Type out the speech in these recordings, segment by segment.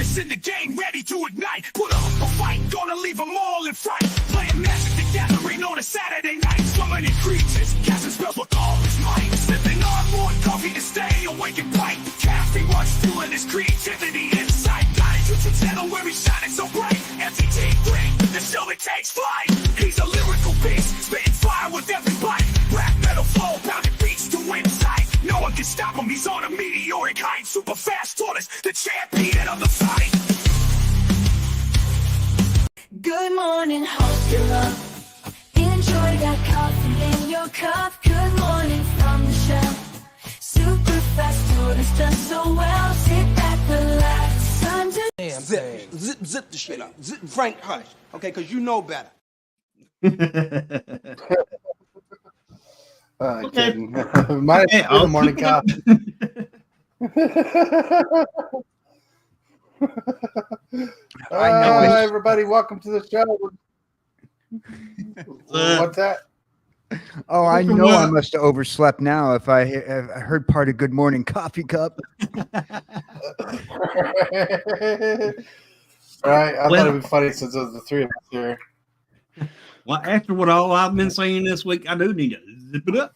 purest in the game, ready to ignite. Put up a fight, gonna leave them all in fright. Playing Magic the Gathering on a Saturday night. Summoning creatures, casting spells with all his might. Sipping on more coffee to stay awake and bright. Caffeine runs fueling his creativity inside. Got his YouTube channel where he's shining so bright. MTT3, the show that takes flight. He's a lyrical beast, spitting fire with every bite. Rap metal flow, pounding beats to insight. No one can stop him, he's on a meteoric height. Super fast tortoise, the champion of the fight. Good morning, hope you're up. Enjoy that coffee in your cup. Good morning from the shelf. Super fast tortoise does so well. Sit back, relax, time to Zip the shit up. Frank, hush. Okay, because you know better. Okay. My good morning coffee. Everybody, welcome to the show. What's that? Oh, I know I must have overslept now if I heard part of Good Morning Coffee Cup. Right, I thought it'd be funny since it was the three of us here. Well, after what all I've been saying this week, I do need to zip it up.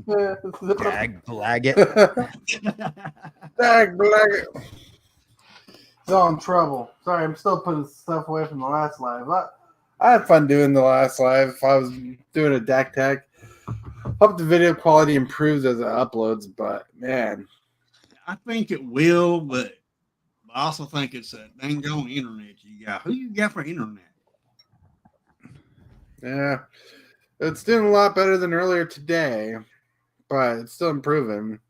Dag blag it. Dag blag it. It's all in trouble. Sorry, I'm still putting stuff away from the last live. I had fun doing the last live. I was doing a DAC tag. Hope the video quality improves as it uploads, but man. I think it will, but I also think it's a dang on internet you got. Who you got for internet? Yeah. It's doing a lot better than earlier today, but it's still improving.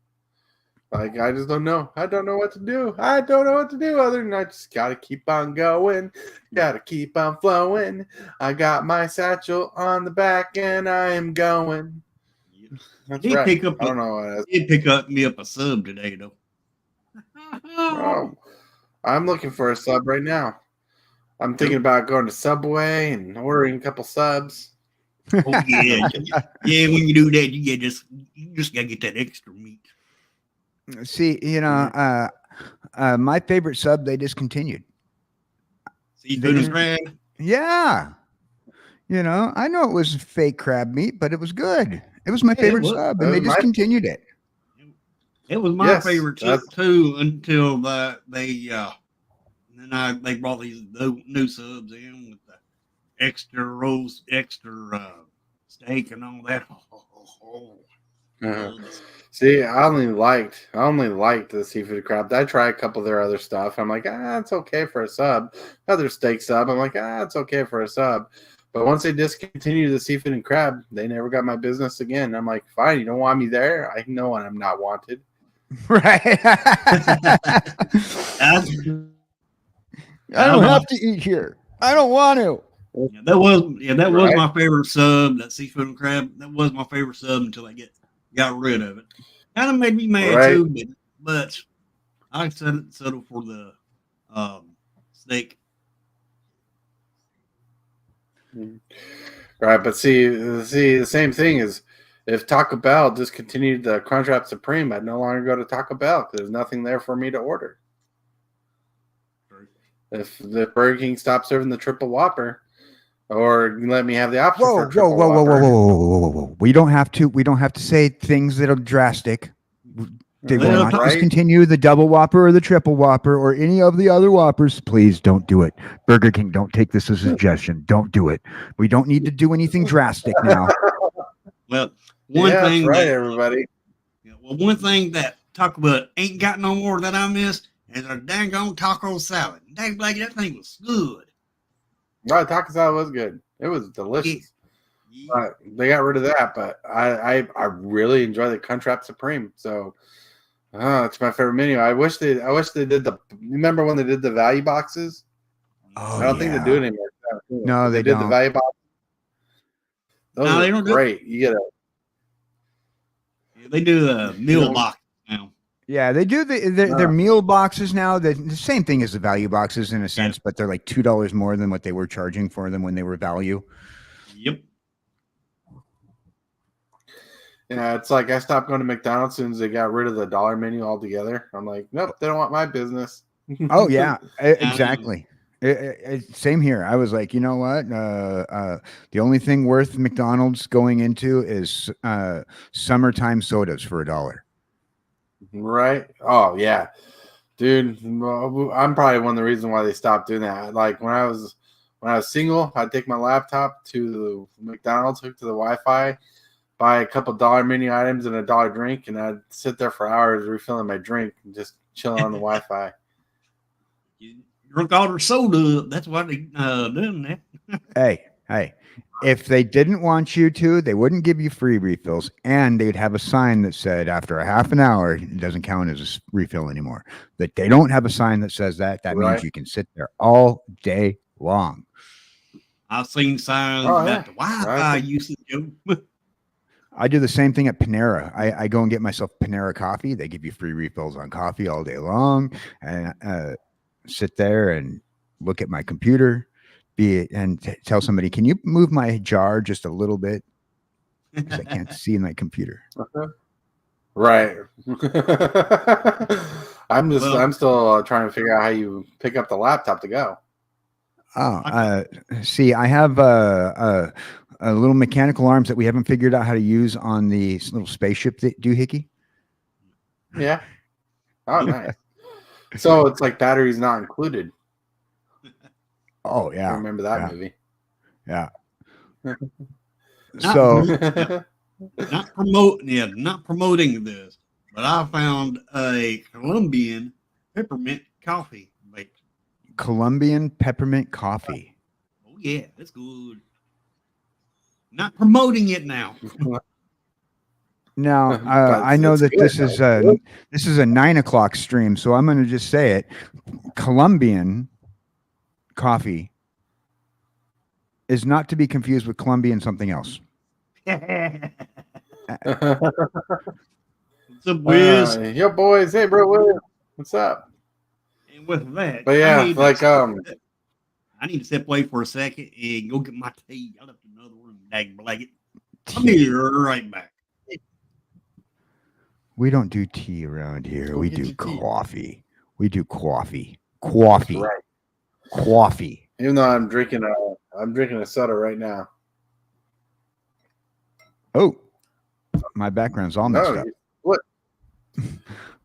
Like, I just don't know. I don't know what to do. I don't know what to do other than I just got to keep on going. Got to keep on flowing. I got my satchel on the back and I am going. That's right. I don't know what it is. He'd pick me up a sub today, though. Oh, I'm looking for a sub right now. I'm thinking about going to Subway and ordering a couple subs. Oh, yeah. Yeah, when you do that, you just got to get that extra meat. See, you know, my favorite sub they discontinued. Seafood and crab? Yeah. You know, I know it was fake crab meat, but it was good. It was my favorite sub, and they discontinued it. It was my favorite sub too until they brought these new subs in with the extra roast, extra steak, and all that. See, I only liked the seafood crab. I tried a couple of their other stuff. I'm like, it's okay for a sub. Other steak sub. I'm like, it's okay for a sub. But once they discontinued the seafood and crab, they never got my business again. I'm like, fine, you don't want me there. I know when I'm not wanted. Right. I don't have to eat here. I don't want to. Yeah, that was my favorite sub. That seafood and crab. That was my favorite sub until I got rid of it. Kind of made me mad too, but I settled for the steak. Right, but see, the same thing is if Taco Bell discontinued the Crunchwrap Supreme, I'd no longer go to Taco Bell because there's nothing there for me to order. If the Burger King stopped serving the Triple Whopper, or let me have the option for a Triple Whopper. Whoa. We don't have to say things that are drastic. They will not discontinue the Double Whopper or the Triple Whopper or any of the other Whoppers. Please don't do it. Burger King, don't take this as a suggestion. Don't do it. We don't need to do anything drastic now. Well, one thing, everybody. Well, one thing that Taco Bell ain't got no more that I miss is a dang on taco salad. Dang, like that thing was good. Right, taco salad was good. It was delicious. Yeah. They got rid of that, but I really enjoy the Crunchwrap Supreme. So it's my favorite menu. I wish they did remember when they did the value boxes? Oh, I don't think they do it anymore. No, they did don't. the value box. Those they don't great. You get they do the meal box now. Yeah, they do their meal boxes now. The same thing as the value boxes in a sense, but they're like $2 more than what they were charging for them when they were value. Yep. Yeah, it's like I stopped going to McDonald's as soon as they got rid of the dollar menu altogether. I'm like, nope, they don't want my business. Oh yeah, Yeah, exactly. Same here. I was like, you know what? The only thing worth McDonald's going into is summertime sodas for $1. Right? Oh yeah, dude. I'm probably one of the reasons why they stopped doing that. Like when I was single, I'd take my laptop to the McDonald's, hook to the Wi-Fi, buy a couple dollar menu items and a dollar drink, and I'd sit there for hours refilling my drink and just chilling on the Wi-Fi. you drunk all their soda. That's why they doing that. Hey, if they didn't want you to, they wouldn't give you free refills, and they'd have a sign that said after a half an hour, it doesn't count as a refill anymore. But they don't have a sign that says that. That Right. means you can sit there all day long. I've seen signs Oh, about yeah. the Wi-Fi usage. I do the same thing at Panera. I go and get myself Panera coffee. They give you free refills on coffee all day long, and sit there and look at my computer, tell somebody, "Can you move my jar just a little bit? Because I can't see in my computer." Right. I'm still trying to figure out how you pick up the laptop to go. Oh, see, I have little mechanical arms that we haven't figured out how to use on the little spaceship doohickey. Yeah. Oh, nice. So it's like batteries not included. Oh yeah, I remember that movie. Yeah. Not So not promoting this, but I found a Colombian peppermint coffee maker. Colombian peppermint coffee. Oh yeah, that's good. Not promoting it now. Now, I know that this is a 9 o'clock stream, so I'm going to just say it. Colombian coffee is not to be confused with Colombian something else. What's up, Wiz? Yo, boys. Hey, bro. Wiz. What's up? And with that, But yeah, I need to step away for a second and go get my tea. I left another one, dag blanket. I'll be right back. We don't do tea around here. Go We get do your tea. coffee. We do coffee. Coffee. Right. Coffee. Even though I'm drinking a soda right now. Oh, my background's all messed up. What?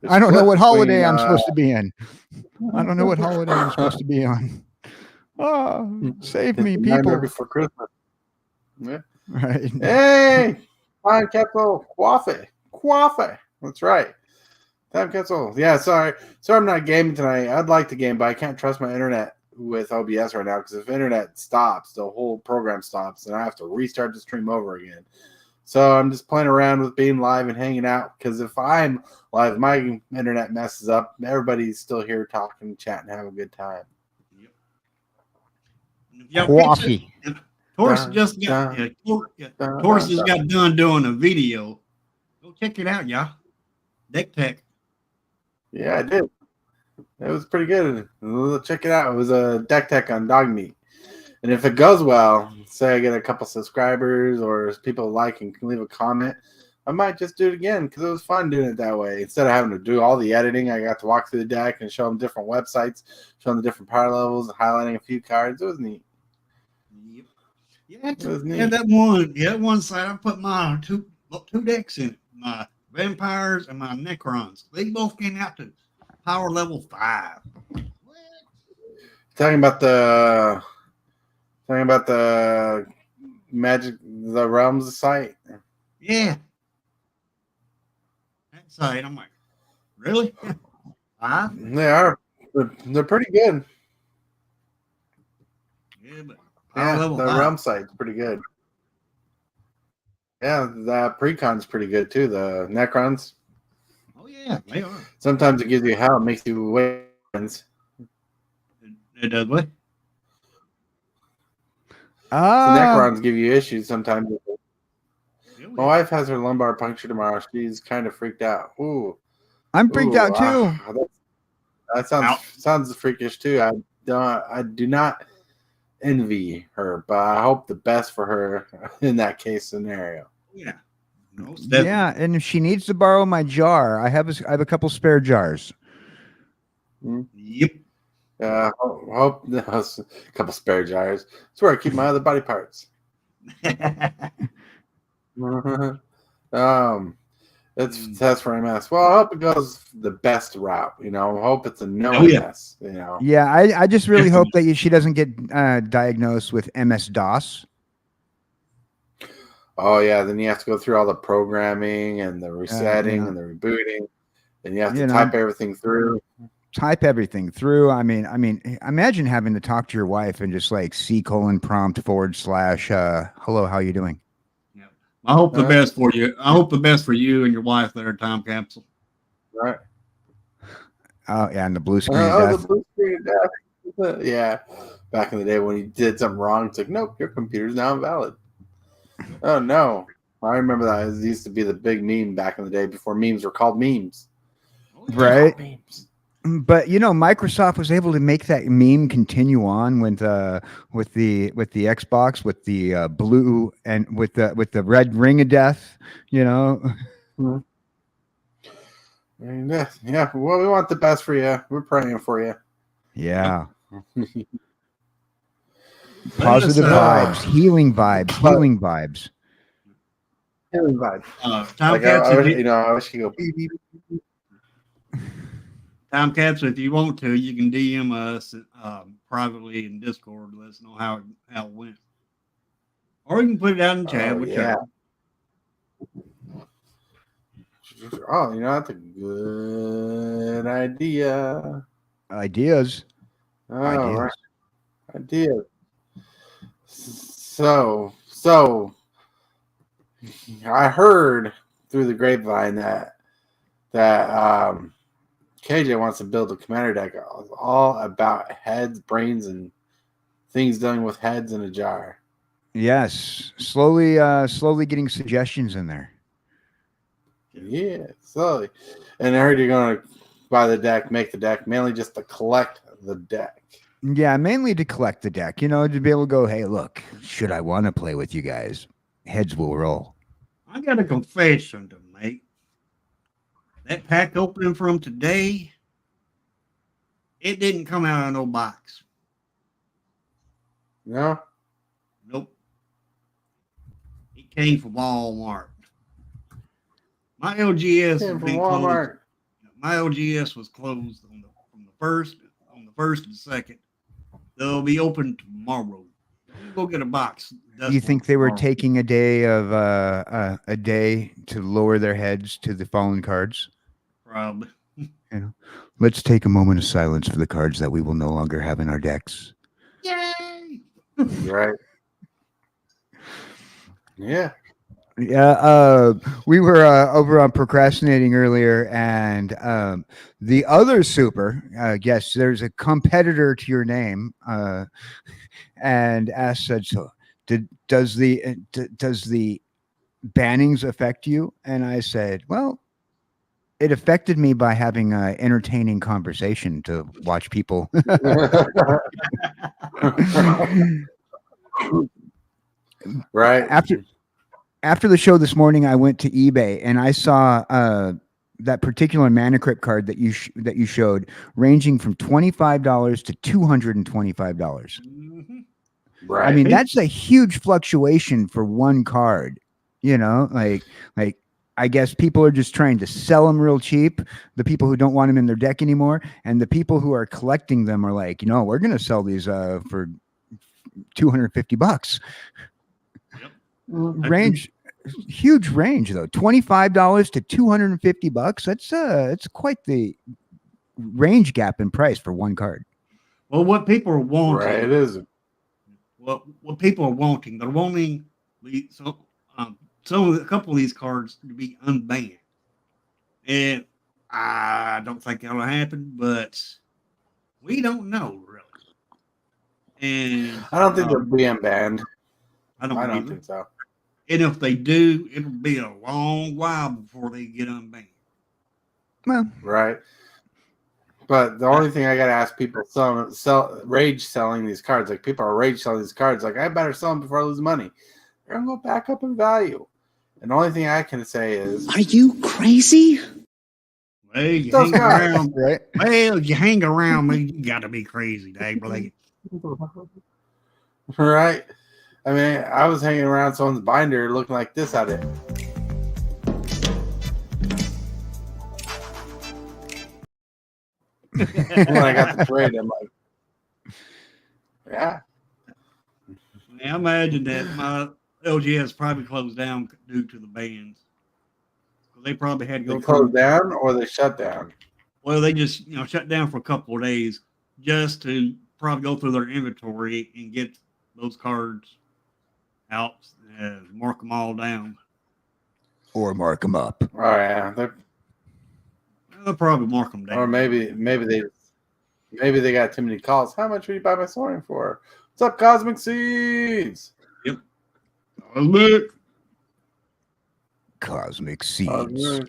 I don't know what holiday I'm supposed to be in. I don't know what holiday I'm supposed to be on. Oh, save me, Nightmare people. Before Christmas. Yeah. Right. Hey, time capsule, coffee. That's right. Time capsule. Yeah, sorry I'm not gaming tonight. I'd like to game, but I can't trust my internet with OBS right now because if internet stops, the whole program stops, and I have to restart the stream over again. So I'm just playing around with being live and hanging out because if I'm live, my internet messes up. Everybody's still here talking, chatting, having a good time. Coffee. Taurus just got done doing a video. Go check it out, y'all. Deck Tech. Yeah, I did. It was pretty good. Check it out. It was a deck tech on dog meat. And if it goes well, say I get a couple subscribers or people like and can leave a comment, I might just do it again because it was fun doing it that way. Instead of having to do all the editing, I got to walk through the deck and show them different websites, show them the different power levels, highlighting a few cards. It was neat. Yep. Yeah, that one side I put my two decks in, my vampires and my Necrons. They both came out to power level 5. Talking about the Magic the Realms site. Yeah. That side, I'm like, really? 5? They are. They're pretty good. Yeah, but Yeah, level the 5. Realm site's pretty good. Yeah, the Precon's pretty good too. The Necrons. Oh yeah, they are. Sometimes it gives you hell, it makes you wins. It does what? The Necrons give you issues sometimes. Yeah, My wife has her lumbar puncture tomorrow. She's kind of freaked out. Ooh, I'm freaked out too. That sounds freakish too. I do not envy her, but I hope the best for her in that case scenario. Yeah. Yeah, and if she needs to borrow my jar, I have a couple spare jars. Yep. Hope a couple spare jars. That's where I keep my other body parts. That's where I'm at. Well, I hope it goes the best route. You know, hope it's a no mess. You know. Yeah, I just really hope that she doesn't get diagnosed with MS-DOS. Oh yeah, then you have to go through all the programming and the resetting and the rebooting, and you have to type everything through. I mean, imagine having to talk to your wife and just like C:\prompt / hello, how you doing? Yeah. I hope the best for you. I hope the best for you and your wife there, Time Capsule. Right. Oh yeah, and the blue screen of death. The blue screen of death. Yeah. Back in the day when you did something wrong, it's like, nope, your computer's now invalid. Oh no. I remember that. It used to be the big meme back in the day before memes were called memes. Right. Memes. But Microsoft was able to make that meme continue on with the Xbox, with the blue and with the red ring of death. Mm-hmm. Yeah. Well, we want the best for you. We're praying for you. Yeah. Positive vibes, healing vibes. Healing vibes. I wish you go. Beep, beep, beep. Time Capsule, if you want to, you can DM us privately in Discord. Let us know how it went, or you can put it out in the chat. Yeah. Oh, that's a good idea. Ideas. Right. Ideas. So I heard through the grapevine that KJ wants to build a commander deck all about heads, brains, and things done with heads in a jar. Yes, slowly getting suggestions in there. Yeah, slowly. And I heard you're going to buy the deck, make the deck, mainly just to collect the deck. Yeah, mainly to collect the deck, to be able to go, hey, look, should I want to play with you guys? Heads will roll. I got a confession to make. That pack opening from today, it didn't come out of no box. No? Nope. It came from Walmart. My LGS has been closed. My LGS was closed from the first and the second. They'll be open tomorrow. Go get a box. You think they were taking a day to lower their heads to the fallen cards? Probably. Let's take a moment of silence for the cards that we will no longer have in our decks. Yay! Right. Yeah. Yeah, we were over on procrastinating earlier, and the other super, yes, there's a competitor to your name, and asked, so does the bannings affect you? And I said, well, it affected me by having an entertaining conversation to watch people. Right. After the show this morning, I went to eBay and I saw that particular Mana Crypt card that you showed, ranging from $25 to $225. Mm-hmm. Right. I mean, that's a huge fluctuation for one card. Like I guess people are just trying to sell them real cheap. The people who don't want them in their deck anymore, and the people who are collecting them are like, we're going to sell these for $250. Yep. Range. Huge range though, $25 to $250. That's quite the range gap in price for one card. Well, what people are wanting, right? It is. What people are wanting, they're wanting a couple of these cards to be unbanned, and I don't think that'll happen, but we don't know really. And I don't think they're being banned. I don't think so. And if they do, it'll be a long while before they get unbanned. Well, right. But the only thing I got to ask people rage selling these cards, like people are rage selling these cards, like I better sell them before I lose money. They're going to go back up in value. And the only thing I can say is, Are you crazy? Well, you Those hang guys, around. right? Well, you hang around me. You got to be crazy, Dave Blake. right? I mean, I was hanging around someone's binder looking like this at it. When I got the trade, I'm like, yeah. I imagine that my LGS probably closed down due to the bans. They probably had to They go closed through. down or they shut down. Well, they just shut down for a couple of days just to probably go through their inventory and get those cards out, mark them all down. Or mark them up. Oh yeah, They'll probably mark them down. or maybe they got too many calls. How much would you buy my soaring for? What's up, Cosmic Seeds? Yep. Look. Cosmic Seeds.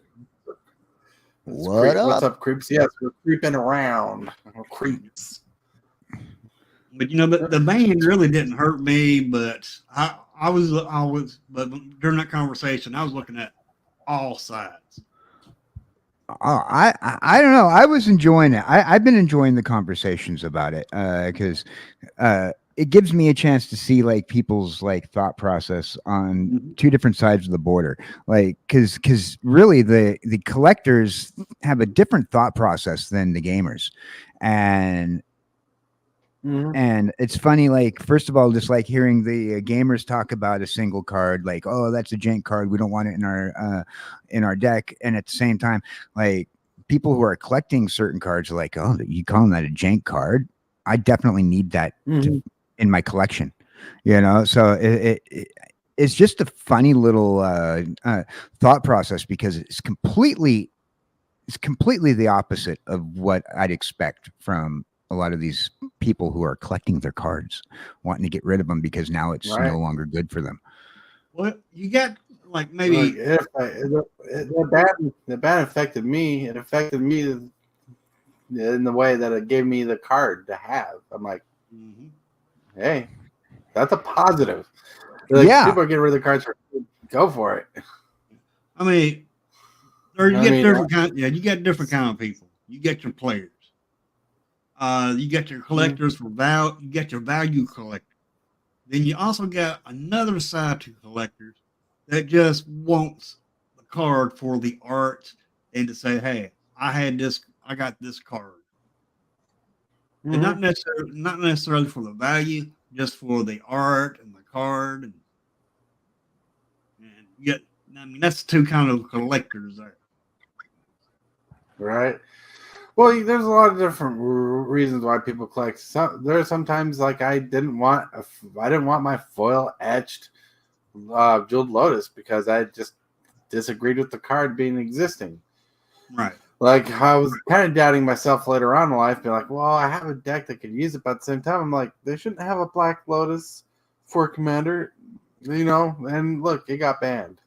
What's What up? up, creeps? Yes, we're creeping around. We're creeps. But the ban really didn't hurt me. But I was, but during that conversation, I was looking at all sides. I don't know. I was enjoying it. I've been enjoying the conversations about it because it gives me a chance to see like people's like thought process on two different sides of the border. Like because really the collectors have a different thought process than the gamers, and it's funny, like, first of all, just like hearing the gamers talk about a single card, like, oh, that's a jank card, we don't want it in our deck. And at the same time, like, people who are collecting certain cards are like, oh, you calling that a jank card? I definitely need that in my collection, so it's just a funny little thought process, because it's completely the opposite of what I'd expect from a lot of these people who are collecting their cards, wanting to get rid of them because now it's no longer good for them. Well, you got like maybe the ban affected me. It affected me in the way that it gave me the card to have. I'm like, hey, that's a positive. Like, people are getting rid of the cards go for it. I mean, or you get different kind. Yeah, you got different kind of people. You get your players. You get your collectors for value. You get your value collectors. Then you also got another side to collectors that just wants the card for the art and to say, "Hey, I got this card," and not necessarily for the value, just for the art and the card. And yet, I mean, that's two kind of collectors there, right? Well, there's a lot of different reasons why people collect. There are sometimes like I didn't want my foil etched Jeweled Lotus because I just disagreed with the card being existing. right? Like, I was kind of doubting myself later on in life, being like, well, I have a deck that could use it, but at the same time, I'm like, they shouldn't have a Black Lotus for Commander, and look, it got banned.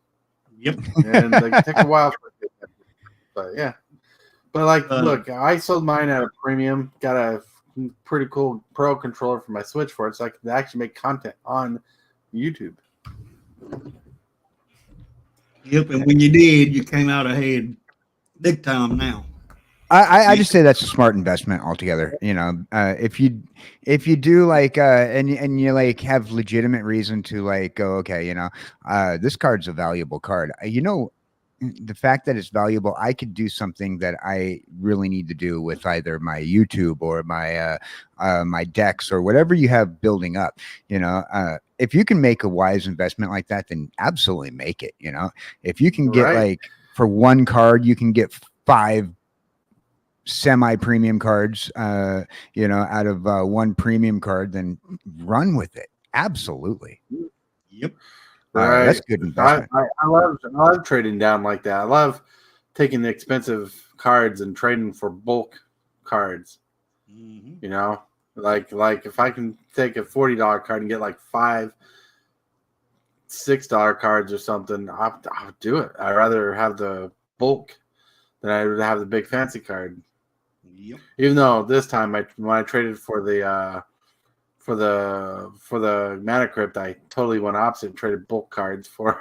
Yep. And like, it took a while for it, but yeah. But like, look, I sold mine at a premium, got a pretty cool Pro controller for my Switch for it, so I can actually make content on YouTube. Yep, and when you did, you came out ahead big time now. I just say that's a smart investment altogether. If you do like and you like have legitimate reason to like go, okay, this card's a valuable card. The fact that it's valuable, I could do something that I really need to do with either my YouTube or my my decks or whatever you have building up. If you can make a wise investment like that, then absolutely make it. If you can get like for one card, you can get 5 semi-premium cards, out of one premium card, then run with it. Absolutely. Yep. Right. That's good investment. I love trading down like that. I love taking the expensive cards and trading for bulk cards. Like if I can take a $40 card and get like 5 $6 cards or something, I'll do it. I'd rather have the bulk than I would have the big fancy card. Yep. Even though this time when I traded for for the Mana Crypt, I totally went opposite and traded bulk cards for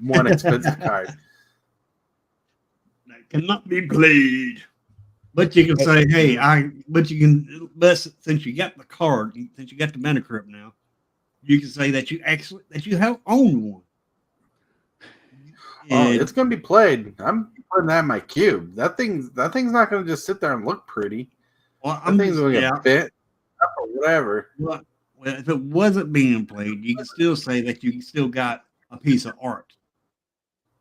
one expensive card. That cannot be played. But you can say, hey, but since you got the card, since you got the Mana Crypt now, you can say that you have owned one. Oh, it's gonna be played. I'm putting that in my cube. That thing's not gonna just sit there and look pretty. Well, That thing's gonna get bit or whatever. Well, if it wasn't being played, you can still say that you still got a piece of art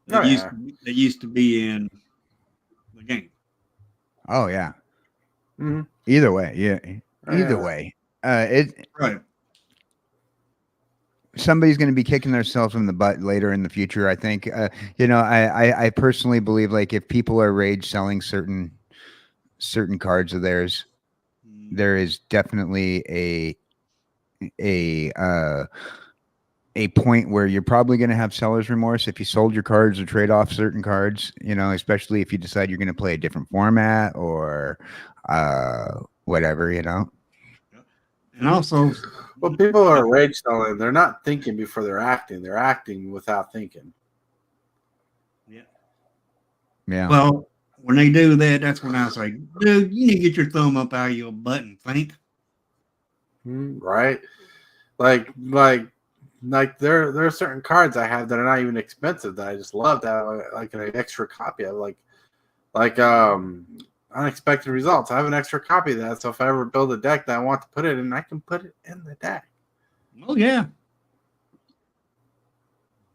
that used to be in the game. Oh yeah. Mm-hmm. Either way, yeah. Either way, right. Somebody's going to be kicking themselves in the butt later in the future. I think. I personally believe like if people are rage selling certain cards of theirs, there is definitely a point where you're probably going to have seller's remorse if you sold your cards or trade off certain cards, especially if you decide you're going to play a different format or whatever, And also, well, people are rage selling. They're not thinking before they're acting. They're acting without thinking. Yeah. Well, when they do that, that's when I say, dude, you need to get your thumb up out of your butt and think. Right. Like there are certain cards I have that are not even expensive that I just love to have like an extra copy of, like unexpected results. I have an extra copy of that, so if I ever build a deck that I want to put it in, I can put it in the deck. Oh yeah.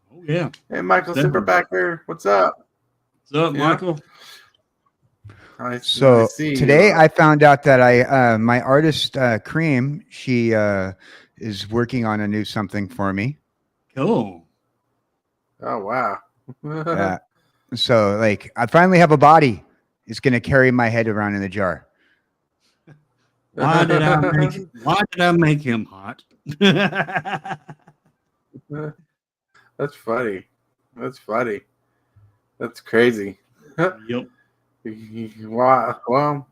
Oh yeah. Hey, Michael Superbacker, what's up? What's up, Michael? So today I found out that my artist Cream, she is working on a new something for me. Cool. Oh wow. Yeah. So like I finally have a body. It's gonna carry my head around in the jar. Why did I make him hot? That's funny. That's crazy. Yep. Wow. Well,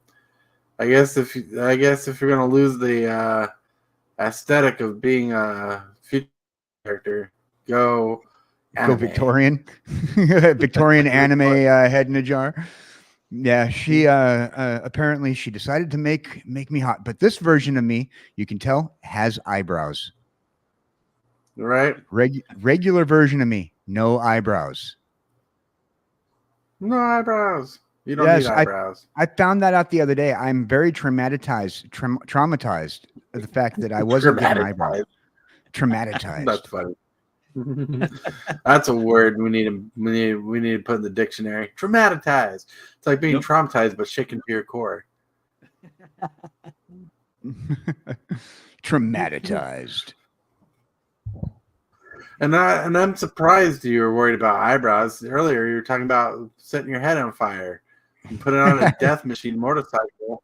I guess if you're gonna lose the aesthetic of being a future character, go Victorian, Victorian anime head in a jar. Yeah, she apparently she decided to make me hot, but this version of me, you can tell, has eyebrows. Right. Regular version of me, no eyebrows. No eyebrows. You don't need eyebrows. I found that out the other day. I'm very traumatized of the fact that I wasn't given eyebrows. Traumatized. That's funny. That's a word we need to put in the dictionary. Traumatized. It's like being traumatized but shaken to your core. Traumatized. And I'm surprised you were worried about eyebrows. Earlier you were talking about setting your head on fire and putting on a death machine motorcycle.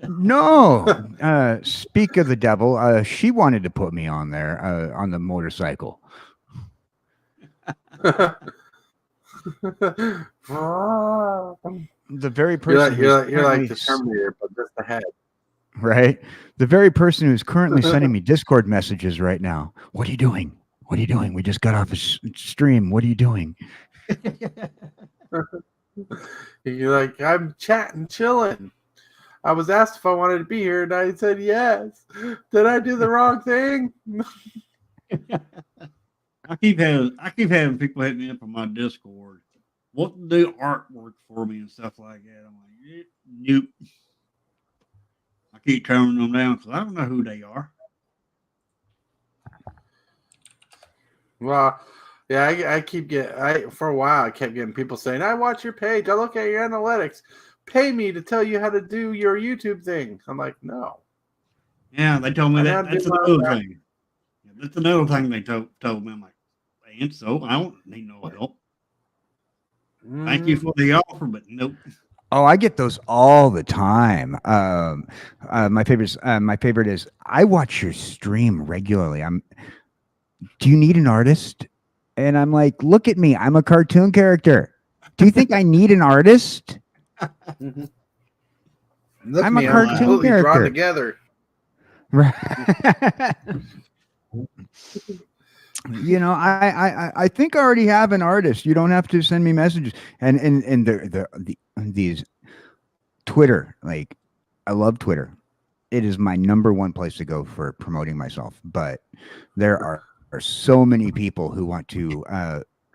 No. Speak of the devil. She wanted to put me on there on the motorcycle. The very person you're like the Terminator, but just the head. Right? The very person who's currently sending me Discord messages right now. What are you doing? What are you doing? We just got off a stream. What are you doing? You're like, I'm chatting, chilling. I was asked if I wanted to be here, and I said yes. Did I do the wrong thing? I keep having people hit me up on my Discord. What to do artwork for me and stuff like that. I'm like, nope. I keep turning them down because I don't know who they are. Well, yeah, for a while I kept getting people saying, I watch your page, I look at your analytics. Pay me to tell you how to do your YouTube thing. I'm like, no. Yeah, they told me that's another thing. That's another thing they told me. I'm like, and so I don't need no help. Thank you for the offer, but nope. Oh, I get those all the time. My favorite is I watch your stream regularly. Do you need an artist? And I'm like, look at me. I'm a cartoon character. Do you think I need an artist? Look I'm a cartoon character. Drawn together. Right. You know, I think I already have an artist. You don't have to send me messages. And these Twitter, like I love Twitter. It is my number one place to go for promoting myself. But there are so many people who want to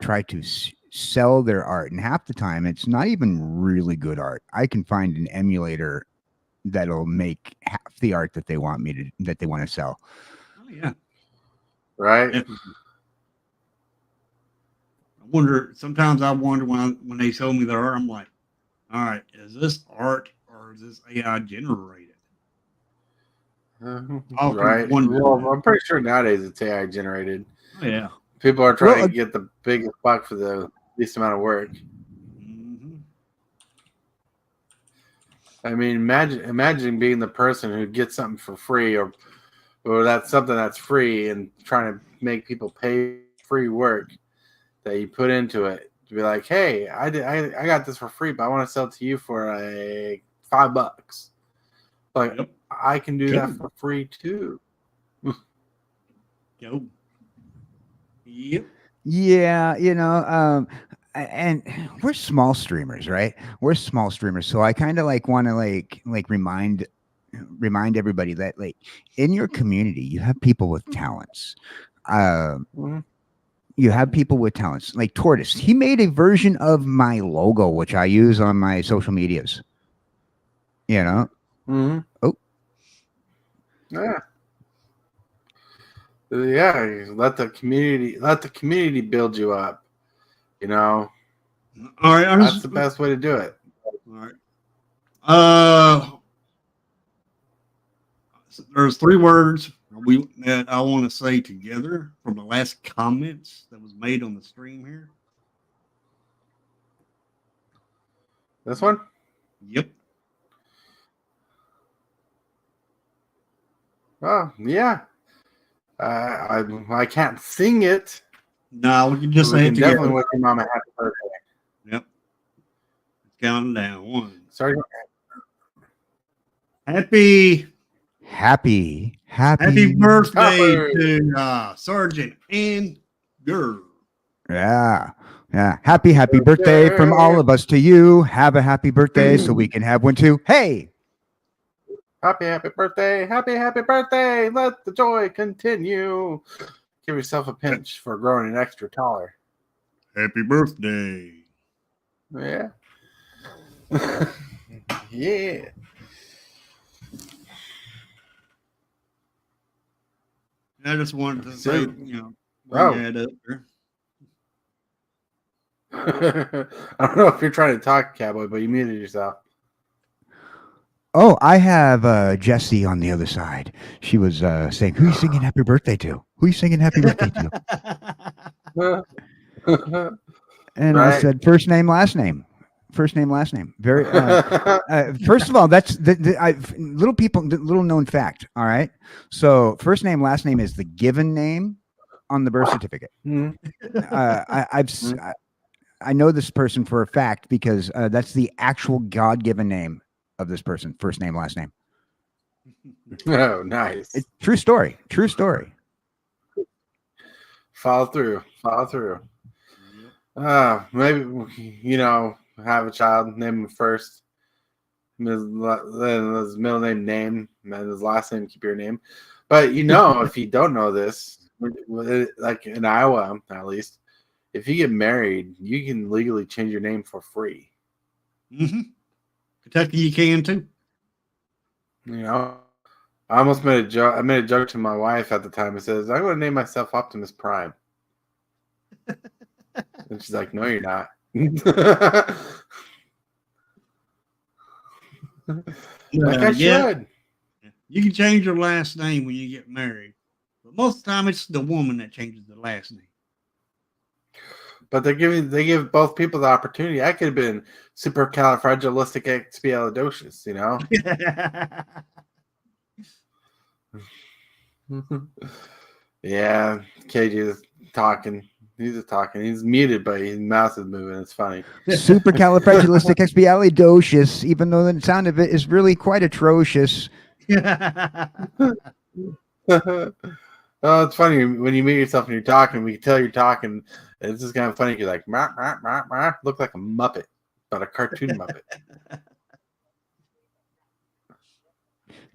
try to sell their art, and half the time it's not even really good art. I can find an emulator that'll make half the art that they want to sell. Oh yeah, Right. definitely. Sometimes I wonder when they show me their art, I'm like, all right, is this art or is this AI generated? Right. Well, I'm pretty sure nowadays it's AI generated. Oh yeah. People are trying to get the biggest buck for the least amount of work. Mm-hmm. I mean, imagine being the person who gets something for free, or that's something that's free, and trying to make people pay free work that you put into it to be like, hey, I got this for free, but I want to sell it to you for like $5. Like, Yep. I can do that for free too. Yep. Yep. Yeah, you know, and we're small streamers, right? We're small streamers, so I kind of like want to like remind everybody that like in your community you have people with talents. You have people with talents like Tortoise. He made a version of my logo, which I use on my social medias. You know. Mm-hmm. Oh. Yeah. Yeah. Let the community build you up. You know. All right. That's the best way to do it. All right. There's 3 words that I want to say together from the last comments that was made on the stream here. This one? Yep. Oh, yeah. I can't sing it. No, we can just say it definitely together. wish your mom a happy birthday. Yep. Counting down. 1. Sorry. Happy birthday to Sergeant and girl. Yeah. Happy birthday from all of us to you. Have a happy birthday so we can have one too. Hey. Happy birthday. Happy birthday. Let the joy continue. Give yourself a pinch for growing an extra taller. Happy birthday. Yeah. Yeah. I just wanted to say, you know, had up there. I don't know if you're trying to talk, Cowboy, but you muted yourself. Oh, I have Jessie on the other side. She was saying, "Who are you singing happy birthday to? Who are you singing happy birthday to?" And I said, first name, last name. First name, last name. Very. First of all, that's little known fact. All right. So first name, last name is the given name on the birth certificate. I know this person for a fact because that's the actual God-given name of this person. First name, last name. Oh, nice. True story. True story. Follow through. Maybe, you know, have a child, name him first, his middle name, and his last name, keep your name. But, you know, if you don't know this, like in Iowa, at least, if you get married, you can legally change your name for free. Mm-hmm. Kentucky, you can too. You know, I almost made a joke. I made a joke to my wife at the time. It says, "I'm going to name myself Optimus Prime." And she's like, "No, you're not." Like I should. You can change your last name when you get married, but most of the time it's the woman that changes the last name. But they give both people the opportunity. I could have been supercalifragilisticexpialidocious, you know. Yeah, KJ is talking. He's just talking. He's muted, but his mouth is moving. It's funny. Supercalifragilisticexpialidocious, even though the sound of it is really quite atrocious. Oh, it's funny when you meet yourself and you're talking. We can tell you're talking. It's just kind of funny. You're like, mah, mah, mah, mah. Look like a Muppet, but a cartoon Muppet.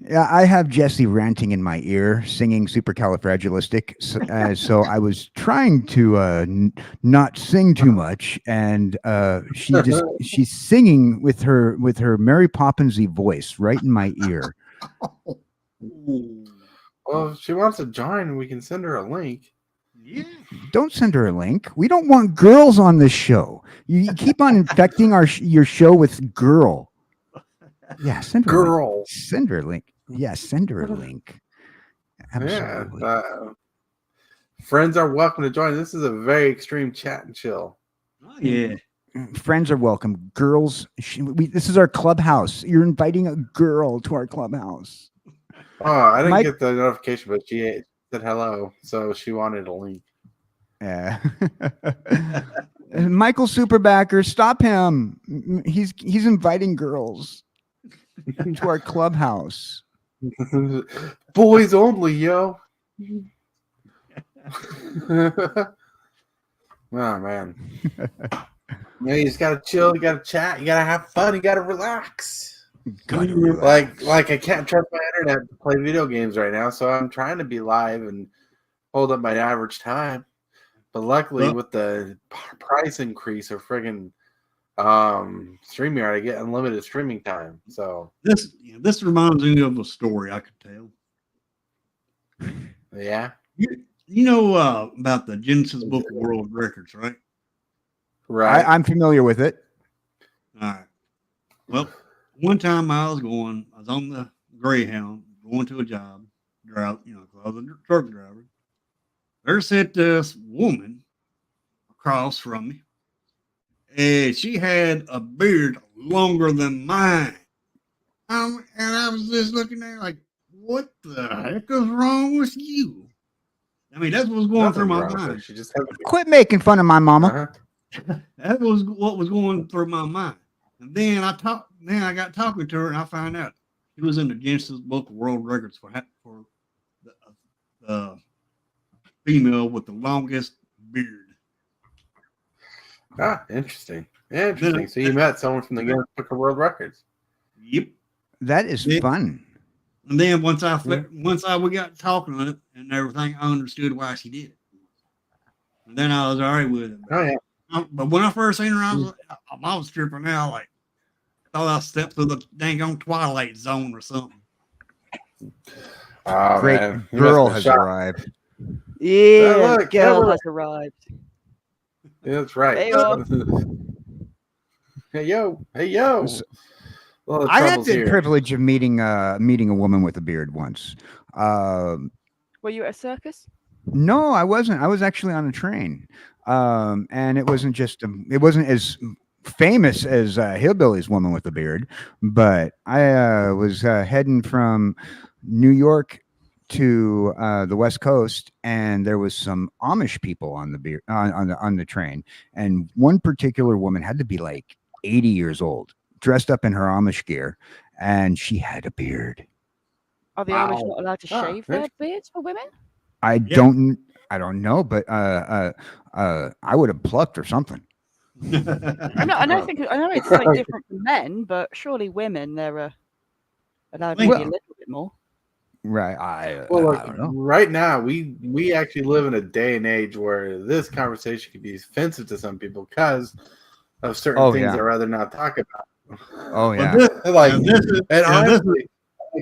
Yeah, I have Jesse ranting in my ear, singing supercalifragilistic. So I was trying to not sing too much, and she's singing with her Mary Poppinsy voice right in my ear. Well, if she wants to join, we can send her a link. Yeah. Don't send her a link. We don't want girls on this show. You keep on infecting your show with girl. Yeah, send her Girl. a link. Send her a link. Yeah, send her a link. Absolutely. Yeah, friends are welcome to join. This is a very extreme chat and chill. Oh, yeah. Friends are welcome. Girls, this is our clubhouse. You're inviting a girl to our clubhouse. Oh, I didn't get the notification, but she said hello, so she wanted a link. Yeah. Michael Superbacker, stop him. He's inviting girls to our clubhouse. Boys only, yo. Oh man. Yeah, you just gotta chill, you gotta chat, you gotta have fun, you gotta relax. Like I can't trust my internet to play video games right now, so I'm trying to be live and hold up my average time. But luckily, with the price increase of friggin' StreamYard, I get unlimited streaming time. So this reminds me of a story I could tell. Yeah. You know about the Genesis Book of World Records, right? Right. I'm familiar with it. All right. Well, one time I was on the Greyhound going to a job, I was a truck driver. There sat this woman across from me, and she had a beard longer than mine. And I was just looking at her like, what the heck is wrong with you? I mean, that's what was going through my mind. She just Quit making fun of my mama. That was what was going through my mind. And then I got talking to her, and I found out she was in the Genesis Book of World Records for the female with the longest beard. Ah, interesting. Interesting. So you met someone from the Guinness Book of World Records. Yep. That is fun. And then once we got talking on it and everything, I understood why she did it. And then I was all right with it. Oh yeah. But when I first seen her, I was tripping out. Like, I thought I stepped through the dang on Twilight Zone or something. Oh, Great man. girl has arrived. Yeah, girl has arrived. Yeah, that's right. Hey, yo. Hey, yo. Hey, yo. Well, I had the privilege of meeting a woman with a beard once. Were you at a circus? No, I wasn't. I was actually on a train. And it wasn't as famous as Hillbilly's Woman with a Beard, but I was heading from New York to the West Coast, and there was some Amish people on the train, and one particular woman had to be like 80 years old, dressed up in her Amish gear, and she had a beard. Are the Amish not allowed to shave their beards for women? I don't know, but I would have plucked or something. I know it's like different for men, but surely women they're allowed maybe a little bit more. Right. I don't know. Right now, we actually live in a day and age where this conversation could be offensive to some people because of certain things I'd rather not talk about. Oh yeah. Honestly,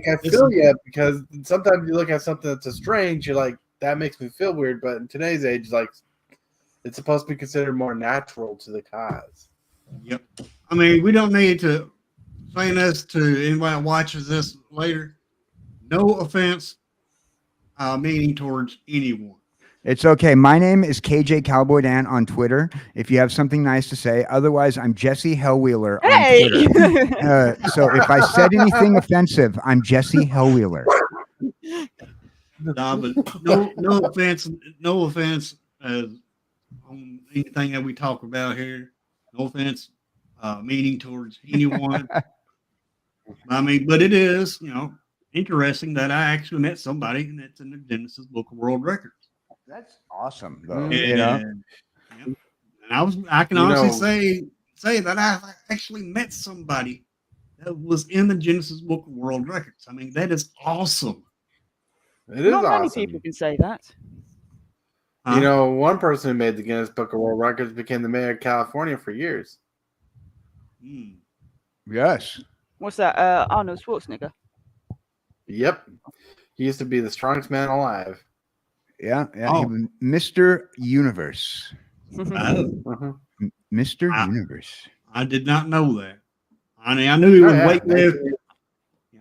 I feel you, because sometimes you look at something that's strange, you're like, that makes me feel weird. But in today's age, like, it's supposed to be considered more natural to the cause. Yep. I mean, we don't need to say this to anybody that watches this later. No offense, meaning towards anyone. It's okay. My name is KJ Cowboy Dan on Twitter. If you have something nice to say, otherwise I'm Jesse Hellwheeler on Twitter. So if I said anything offensive, I'm Jesse Hellwheeler. Nah, but no offense on anything that we talk about here. No offense, meaning towards anyone. I mean, but it is, interesting that I actually met somebody and that's in the Genesis Book of World Records. That's awesome, though. And, and I can honestly say that I actually met somebody that was in the Genesis Book of World Records. I mean, that is awesome. It is Not many awesome. people can say that. You know, one person who made the Guinness Book of World Records became the mayor of California for years. Yes. What's that? Arnold Schwarzenegger. Yep. He used to be the strongest man alive. Yeah. He was Mr. Universe. Mr. Universe. I did not know that. I mean, I knew he was weightlifter.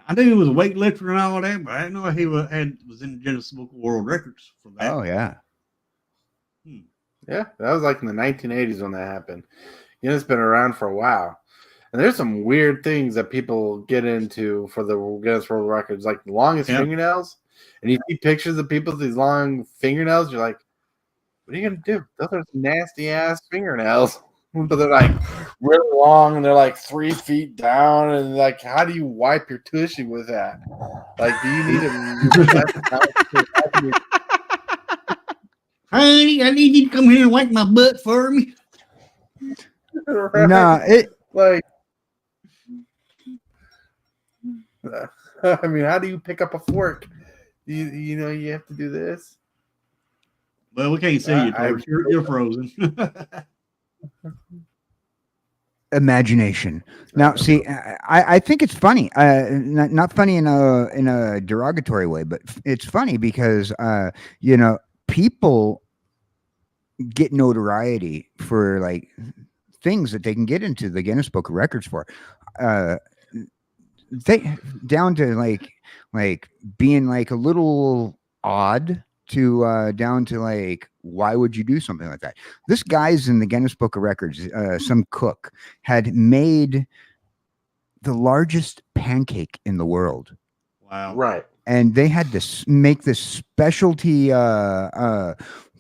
I knew he was a weightlifter and all that, but I didn't know he was in the Guinness Book of World Records for that. Oh, yeah. Yeah, that was like in the 1980s when that happened. It's been around for a while. And there's some weird things that people get into for the Guinness World Records, like the longest fingernails. And you see pictures of people with these long fingernails, you're like, what are you going to do? Those are nasty-ass fingernails. But they're like really long and they're like 3 feet down. And like, how do you wipe your tushy with that? Like, do you need a... Honey, I need you to come here and wipe my butt for me. Right? No, like, I mean, how do you pick up a fork? You know, you have to do this. Well, we can't see you, Torch. You're frozen. Imagination. Now, see, I think it's funny. Not funny in a derogatory way, but it's funny because you know, people get notoriety for like things that they can get into the Guinness Book of Records for. They down to like being like a little odd to down to like, why would you do something like that? This guy's in the Guinness Book of Records. Some cook had made the largest pancake in the world. Wow. Right. And they had to make this specialty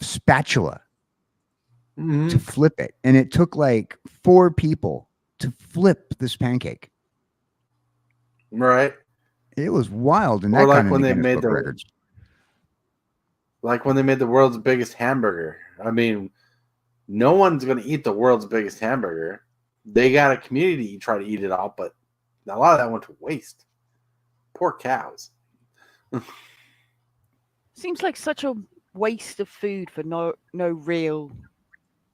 spatula to flip it. And it took like 4 people to flip this pancake. Right. It was wild. And or that like kind of when they Guinness made Book the records. Like when they made the world's biggest hamburger. I mean, no one's going to eat the world's biggest hamburger. They got a community try to eat it all, but a lot of that went to waste. Poor cows. Seems like such a waste of food for no real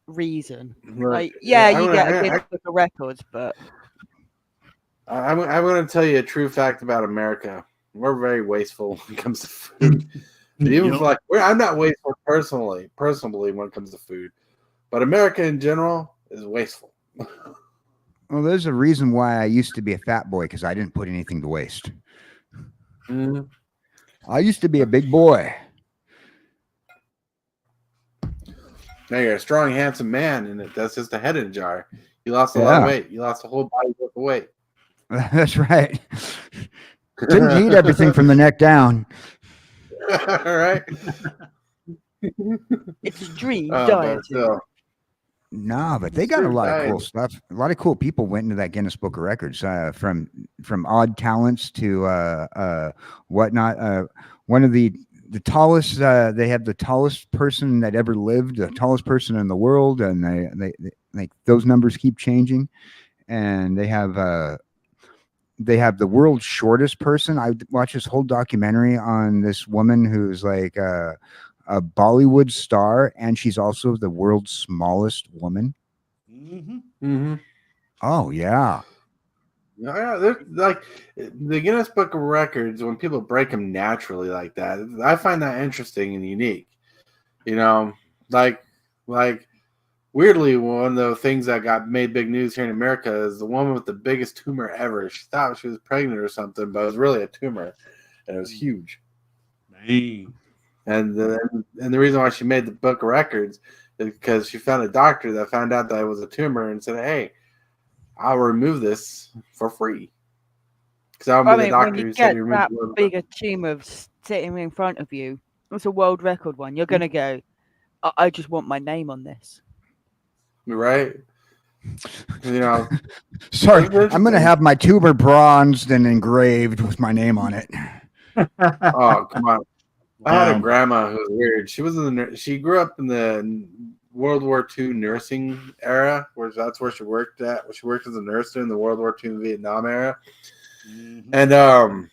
reason. Right. Like, yeah, you get a Guinness Book of Records, but I'm going to tell you a true fact about America. We're very wasteful when it comes to food. Even like I'm not wasteful personally when it comes to food, but America in general is wasteful. Well, there's a reason why I used to be a fat boy, because I didn't put anything to waste. I used to be a big boy. Now you're a strong, handsome man, and that's just a head in a jar. You lost a lot of weight. You lost a whole body worth of weight. That's right. Didn't eat everything from the neck down. All right. Extreme diet. No, but they got a lot of cool stuff. A lot of cool people went into that Guinness Book of Records, from odd talents to whatnot. One of the tallest. They have the tallest person that ever lived, the tallest person in the world, and they like those numbers keep changing. And they have the world's shortest person. I watched this whole documentary on this woman who's like a Bollywood star, and she's also the world's smallest woman. Oh yeah. Yeah, like the Guinness Book of Records, when people break them naturally like that, I find that interesting and unique. You know, like weirdly, one of the things that got made big news here in America is the woman with the biggest tumor ever. She thought she was pregnant or something, but it was really a tumor, and it was huge. Dang. And the reason why she made the Book of Records is because she found a doctor that found out that it was a tumor and said, "Hey, I'll remove this for free." Because I'll be the doctor who said you removed that bigger tumor sitting in front of you. It's a world record one. You're gonna go, I just want my name on this. Right. You know, sorry, I'm going to have my tumor bronzed and engraved with my name on it. Oh, come on. I had a Wow. grandma who was weird. She was in the she grew up in the World War II nursing era, where that's where she worked at. She worked as a nurse during the World War II Vietnam era. Mhm.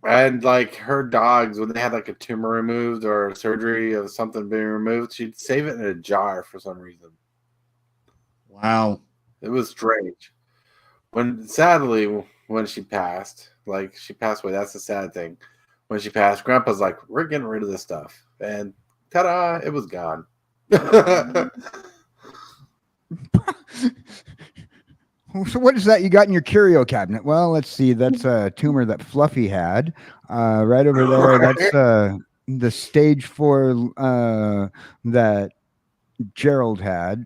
And like her dogs, when they had like a tumor removed or surgery of something being removed, she'd save it in a jar for some reason. Wow. It was strange. Sadly, when she passed, like she passed away, that's the sad thing. When she passed, Grandpa's like, "We're getting rid of this stuff," and ta-da, it was gone. So what is that you got in your curio cabinet? Well, let's see. That's a tumor that Fluffy had. Right over there. That's the stage 4 that Gerald had.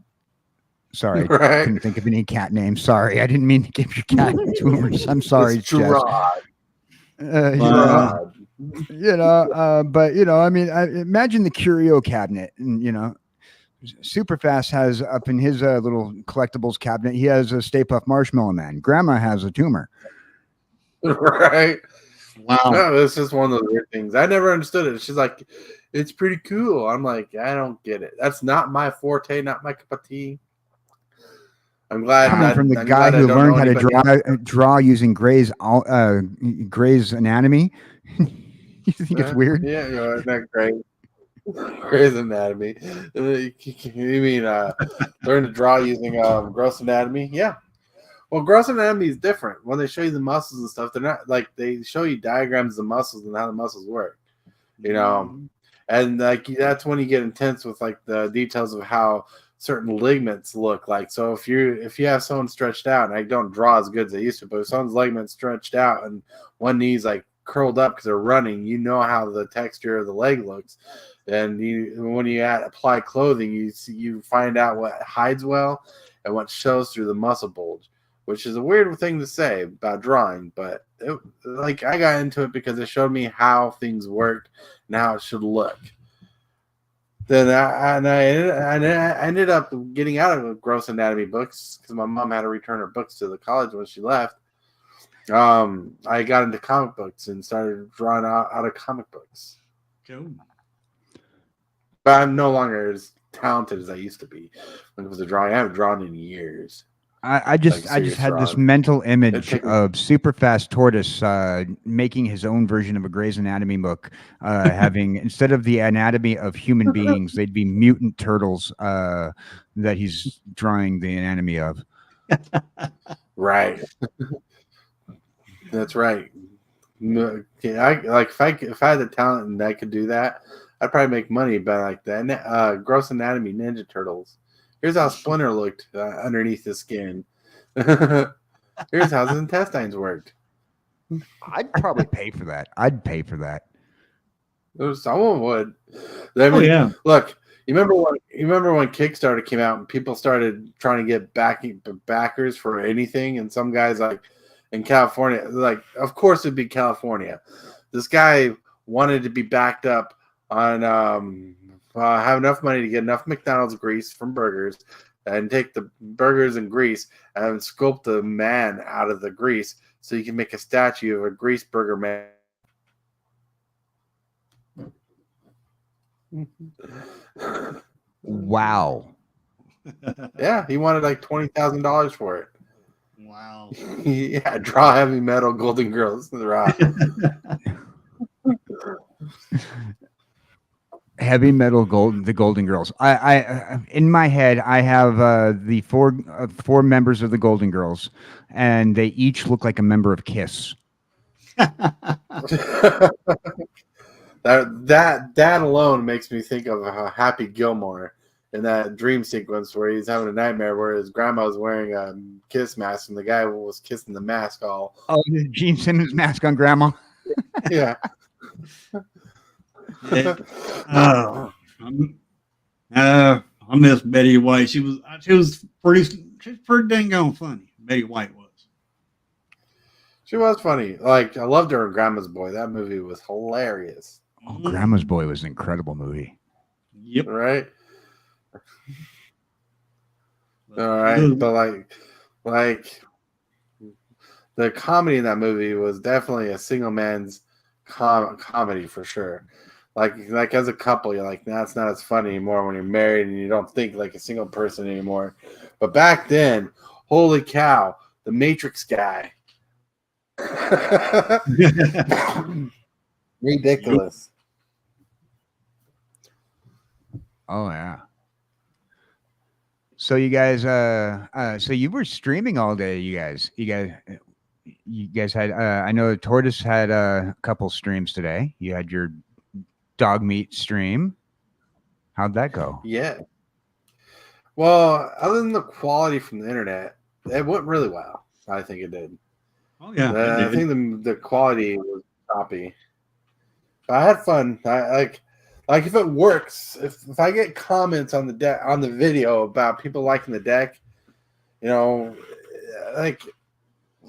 Sorry, I Right? couldn't think of any cat names. Sorry, I didn't mean to give your cat tumors. I'm sorry, It's Jess. Gerard. Wow. But I mean, imagine the curio cabinet, and Superfast has up in his little collectibles cabinet. He has a Stay Puft Marshmallow Man. Grandma has a tumor. Right? Wow. No, it's just one of those weird things. I never understood it. She's like, "It's pretty cool." I'm like, I don't get it. That's not my forte, not my cup of tea. I'm glad. Coming from the I'm guy glad I who don't learned know how to anybody else. draw using Gray's Anatomy. You think it's weird? Yeah, isn't that great? Grey's Anatomy. You mean learn to draw using gross anatomy? Yeah. Well, gross anatomy is different. When they show you the muscles and stuff, they're not like they show you diagrams of the muscles and how the muscles work. And like that's when you get intense with like the details of how certain ligaments look like. So if you have someone stretched out, and I don't draw as good as I used to, but if someone's ligament stretched out and one knee's like curled up because they're running, you know how the texture of the leg looks. And when you apply clothing, you find out what hides well and what shows through the muscle bulge, which is a weird thing to say about drawing, but I got into it because it showed me how things worked and how it should look. Then I ended up getting out of gross anatomy books because my mom had to return her books to the college when she left. I got into comic books and started drawing out of comic books. Cool. But I'm no longer as talented as I used to be when it was a drawing. I haven't drawn in years. I just had this mental image of Superfast Tortoise making his own version of a Grey's Anatomy book, having instead of the anatomy of human beings, they'd be mutant turtles that he's drawing the anatomy of. Right. That's right. If I had the talent and I could do that, I'd probably make money by like the gross anatomy Ninja Turtles. Here's how Splinter looked underneath the skin. Here's how his intestines worked. I'd probably pay for that. I'd pay for that. Someone would. I mean, yeah. Look, you remember when Kickstarter came out and people started trying to get backers for anything, and some guys like in California, like of course it'd be California. This guy wanted to be backed up on have enough money to get enough McDonald's grease from burgers and take the burgers and grease and sculpt the man out of the grease so you can make a statue of a grease burger man. Wow. Yeah, he wanted like $20,000 for it. Wow. Yeah, draw heavy metal Golden Girls. Heavy metal the Golden Girls. I in my head I have the four members of the Golden Girls, and they each look like a member of Kiss. that alone makes me think of Happy Gilmore in that dream sequence where he's having a nightmare where his grandma was wearing a Kiss mask and the guy was kissing the mask all. Oh, Gene Simmons mask on grandma. Yeah. I miss Betty White. She was pretty dang on funny. Betty White was. She was funny. Like I loved her in Grandma's Boy. That movie was hilarious. Oh, Grandma's Boy was an incredible movie. Yep. Right. All right, but like the comedy in that movie was definitely a single man's comedy for sure. Like as a couple, you're like, nah, it's not as funny anymore when you're married and you don't think like a single person anymore. But back then, holy cow, the Matrix guy. Ridiculous. Oh yeah. So you guys, so you were streaming all day. You guys had. I know Tortoise had a couple streams today. You had your dog meat stream. How'd that go? Yeah. Well, other than the quality from the internet, it went really well. I think it did. Oh yeah, I think the quality was choppy. But I had fun. I like if it works. If I get comments on the video about people liking the deck, you know, like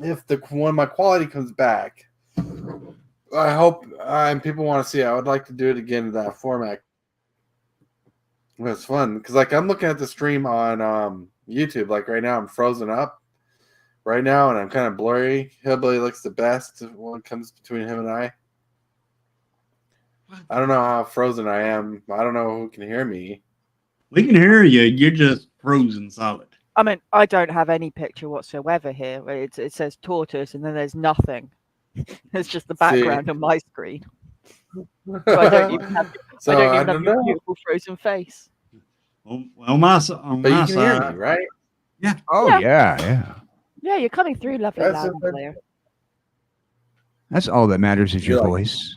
if when my quality comes back, I hope and people want to see it. I would like to do it again in that format. It was fun because like I'm looking at the stream on YouTube. Like right now, I'm frozen up right now, and I'm kind of blurry. Hillbilly looks the best when it comes between him and I. I don't know how frozen I am. I don't know who can hear me. We can hear you. You're just frozen solid. I mean, I don't have any picture whatsoever here. It says tortoise, and then there's nothing. It's just the background on my screen. So I don't even have, So, I don't even have your beautiful frozen face. On my But side, you can hear me, right? Yeah. Oh yeah. Yeah, you're coming through lovely, That's loud and it. clear. That's all that matters is your You're like- voice.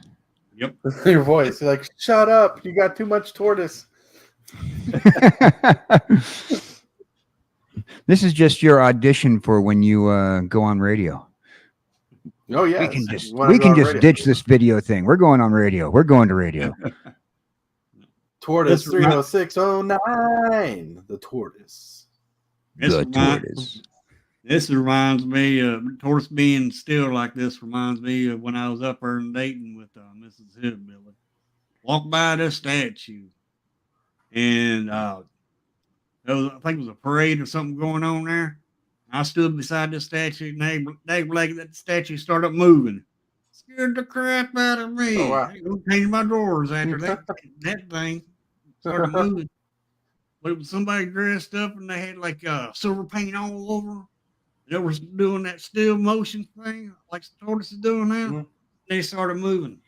Yep. Your voice. You're like, shut up. You got too much tortoise. This is just your audition for when you go on radio. Oh yeah. We can just ditch this video thing. We're going on radio. We're going to radio. Tortoise This remi- 30609. The tortoise. The tortoise. This reminds me of tortoise being still like this. Reminds me of when I was up there in Dayton with Mrs. Hillbilly. Walked by this statue, and I think it was a parade or something going on there. I stood beside this statue, and that statue started moving. Scared the crap out of me. Oh, wow. I ain't gonna change my drawers after that thing started moving. But it was somebody dressed up, and they had like silver paint all over. They were doing that still motion thing, like the tortoise is doing now. Mm-hmm. They started moving.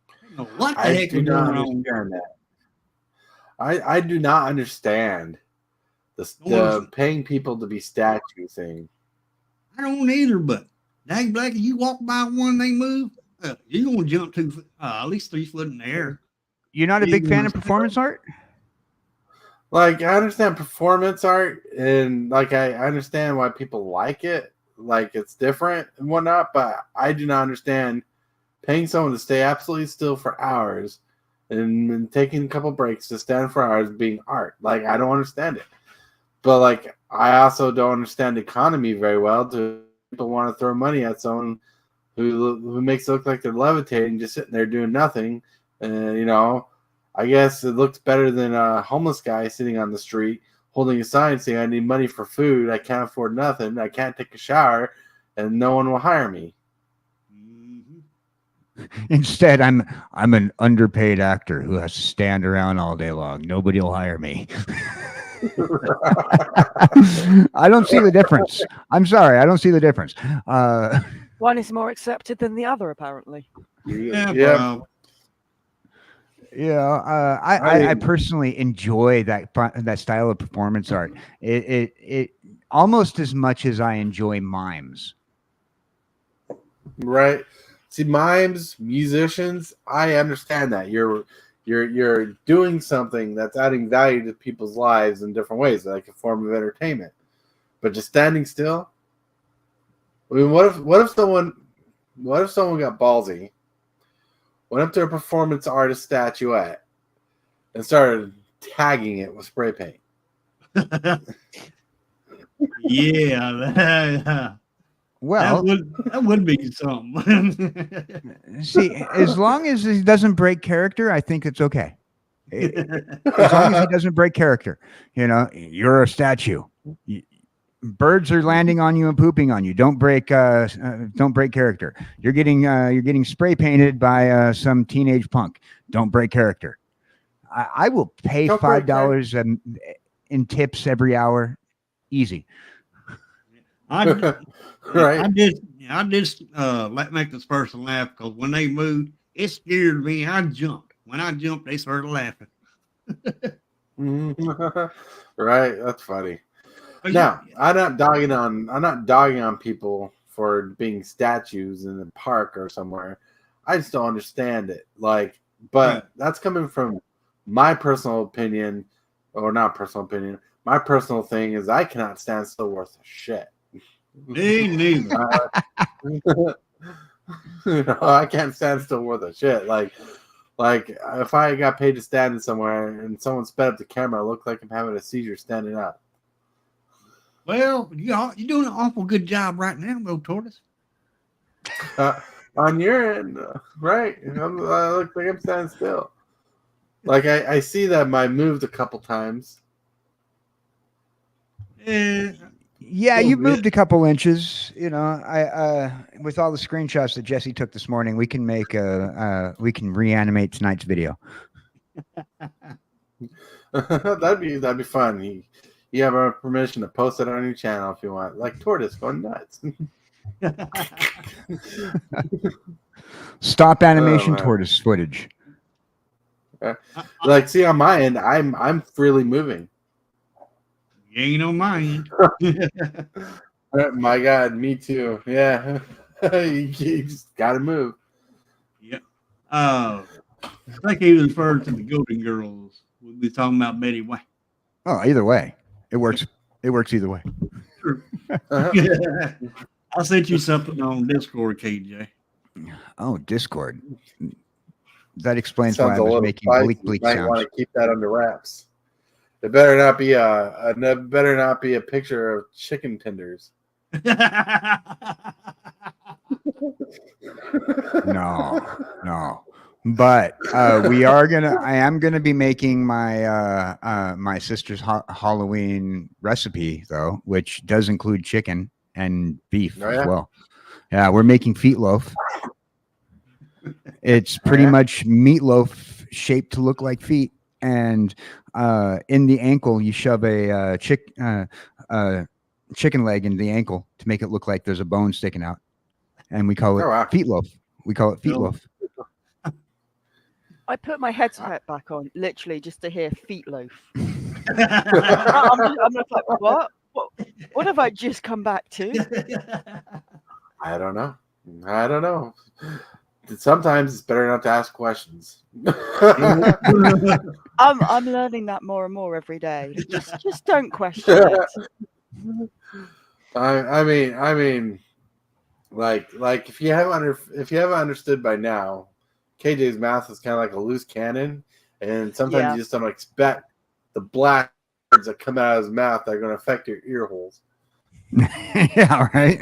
I don't know what the I heck do was not going on. understand that. I do not understand the paying people to be statue thing. I don't either, but dang black, you walk by one, they move, you're gonna jump to at least 3 foot in the air. You're not a big fan of performance art? Like I understand performance art, and like I understand why people like it. Like it's different and whatnot, but I do not understand paying someone to stay absolutely still for hours and taking a couple breaks to stand for hours being art. Like I don't understand it. But like I also don't understand the economy very well. Do people want to throw money at someone who makes it look like they're levitating, just sitting there doing nothing? And you know, I guess it looks better than a homeless guy sitting on the street holding a sign saying, "I need money for food. I can't afford nothing. I can't take a shower, and no one will hire me." Instead, I'm an underpaid actor who has to stand around all day long. Nobody will hire me. I don't see the difference. I'm sorry, I don't see the difference. One is more accepted than the other, apparently. Yeah. Yeah, I personally enjoy that style of performance art. It almost as much as I enjoy mimes. Right. See, mimes, musicians, I understand that you're doing something that's adding value to people's lives in different ways, like a form of entertainment. But just standing still. I mean, what if someone got ballsy, went up to a performance artist statuette, and started tagging it with spray paint? Yeah. Well, that would be something. see, as long as he doesn't break character, I think it's okay. As long as he doesn't break character, you know, you're a statue. Birds are landing on you and pooping on you. Don't break character. You're getting spray painted by some teenage punk. Don't break character. I will pay $5 in tips every hour. Easy. I Right. I did make this person laugh because when they moved, it scared me. I jumped. When I jumped, they started laughing. Right. That's funny. But Now, I'm not dogging on people for being statues in the park or somewhere. I just don't understand it. Like, but that's coming from my personal opinion, or not personal opinion. My personal thing is I cannot stand still worth a shit. Me neither. I can't stand still worth a shit. Like if I got paid to stand somewhere and someone sped up the camera, it looked like I'm having a seizure standing up. Well, you're doing an awful good job right now, though, Tortoise. On your end, right? I look like I'm standing still. Like I see that I moved a couple times. Yeah, you moved a couple inches. You know, I with all the screenshots that Jesse took this morning, we can we can reanimate tonight's video. that'd be fun. You have our permission to post it on your channel if you want. Like Tortoise going nuts. Stop animation tortoise footage. Like, see on my end, I'm freely moving. You ain't on mine. My God, me too. Yeah, you just gotta move. Yeah. I think he was referring to the Golden Girls. We'll be talking about Betty White. Oh, either way, it works. It works either way. I sent you something on Discord, KJ. Oh, Discord. That explains Sounds why I was making bleak might sounds. want to keep that under wraps. It better not be a picture of chicken tenders. No. But I am gonna be making my my sister's Halloween recipe though, which does include chicken and beef as well. Yeah, we're making feet loaf. It's pretty much meatloaf shaped to look like feet, and in the ankle you shove a chicken leg in the ankle to make it look like there's a bone sticking out, and we call it feet loaf. We call it feet loaf. I put my headset back on, literally just to hear feet loaf. I'm just like, what? What have I just come back to? I don't know. Sometimes it's better not to ask questions. I'm learning that more and more every day. Just don't question it. I mean, like if you haven't understood by now, KJ's mouth is kind of like a loose cannon, and sometimes you just don't expect the black words that come out of his mouth that are going to affect your ear holes. Yeah, right.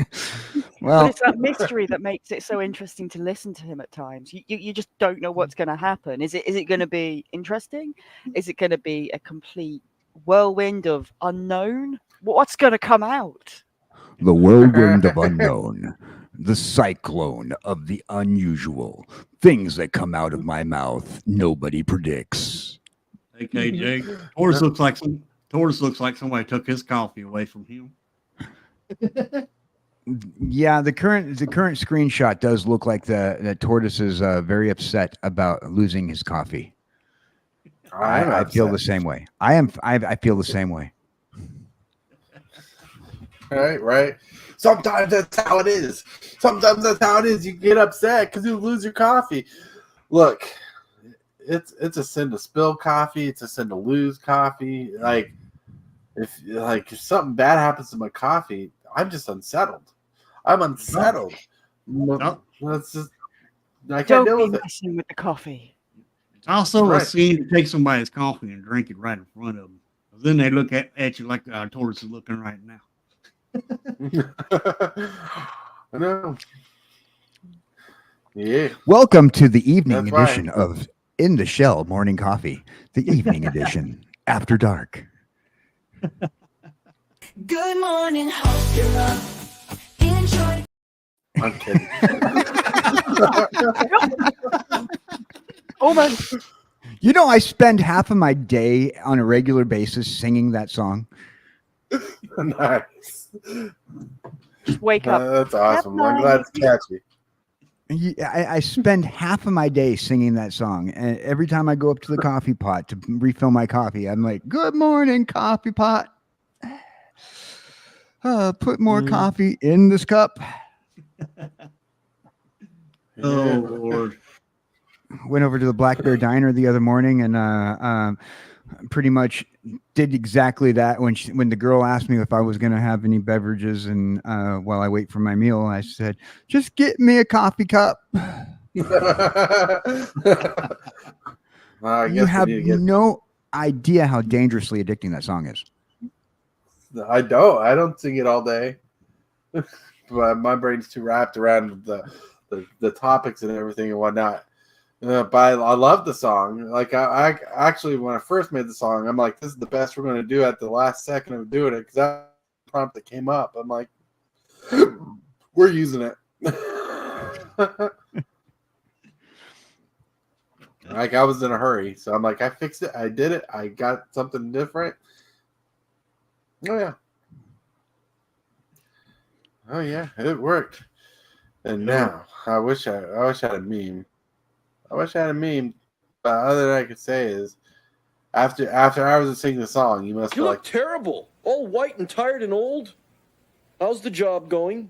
Well, but it's that mystery that makes it so interesting to listen to him at times. You just don't know what's going to happen. Is it going to be interesting? Is it going to be a complete whirlwind of unknown? What's going to come out? The whirlwind of unknown, the cyclone of the unusual, things that come out of my mouth nobody predicts. Hey KJ, Tortoise looks like somebody took his coffee away from him. Yeah, the current screenshot does look like the tortoise is very upset about losing his coffee. I feel the same way. I feel the same way. Right. Sometimes that's how it is. You get upset because you lose your coffee. Look, it's a sin to spill coffee. It's a sin to lose coffee. Like if something bad happens to my coffee, I'm just unsettled. I'm unsettled. That's just I can't deal with it. Messing with the coffee. It's also a sin to take somebody's coffee and drink it right in front of them. Then they look at you like Tortoise is looking right now. I know. Yeah. Welcome to the evening edition of In the Shell Morning Coffee. The evening edition after dark. Good morning, hope you're up. Enjoy. I'm kidding. Almost. You know, I spend half of my day on a regular basis singing that song. Nice. Just wake up. That's awesome. I'm glad it's catchy. I spend half of my day singing that song, and every time I go up to the coffee pot to refill my coffee, I'm like, "Good morning, coffee pot. Put more coffee in this cup." Oh Lord. Went over to the Black Bear Diner the other morning and pretty much did exactly that. When the girl asked me if I was going to have any beverages and while I wait for my meal, I said, "Just get me a coffee cup." You You have no idea how dangerously addicting that song is. I don't sing it all day. But my brain's too wrapped around the topics and everything and whatnot. But I love the song. Like I actually, when I first made the song, I'm like, this is the best we're going to do at the last second of doing it, because that prompt that came up, I'm like, we're using it. Like I was in a hurry, so I'm like, I fixed it, I did it, I got something different. Oh yeah, it worked. And now I wish I had a meme. But other than I could say is, after hours of singing the song, you must You be look like, terrible. All white and tired and old. How's the job going?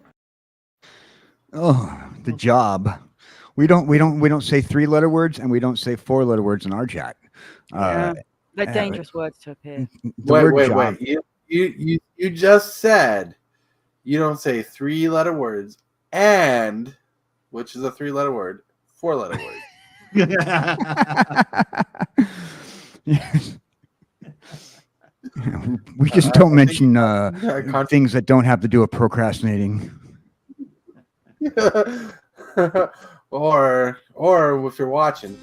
Oh, the job. We don't say 3-letter words, and we don't say 4-letter words in our chat. Yeah. They're dangerous words to appear. The word job. wait. You just said you don't say 3-letter words, and which is a 3-letter word, 4-letter word. Yes. We just don't mention things that don't have to do with procrastinating. or if you're watching.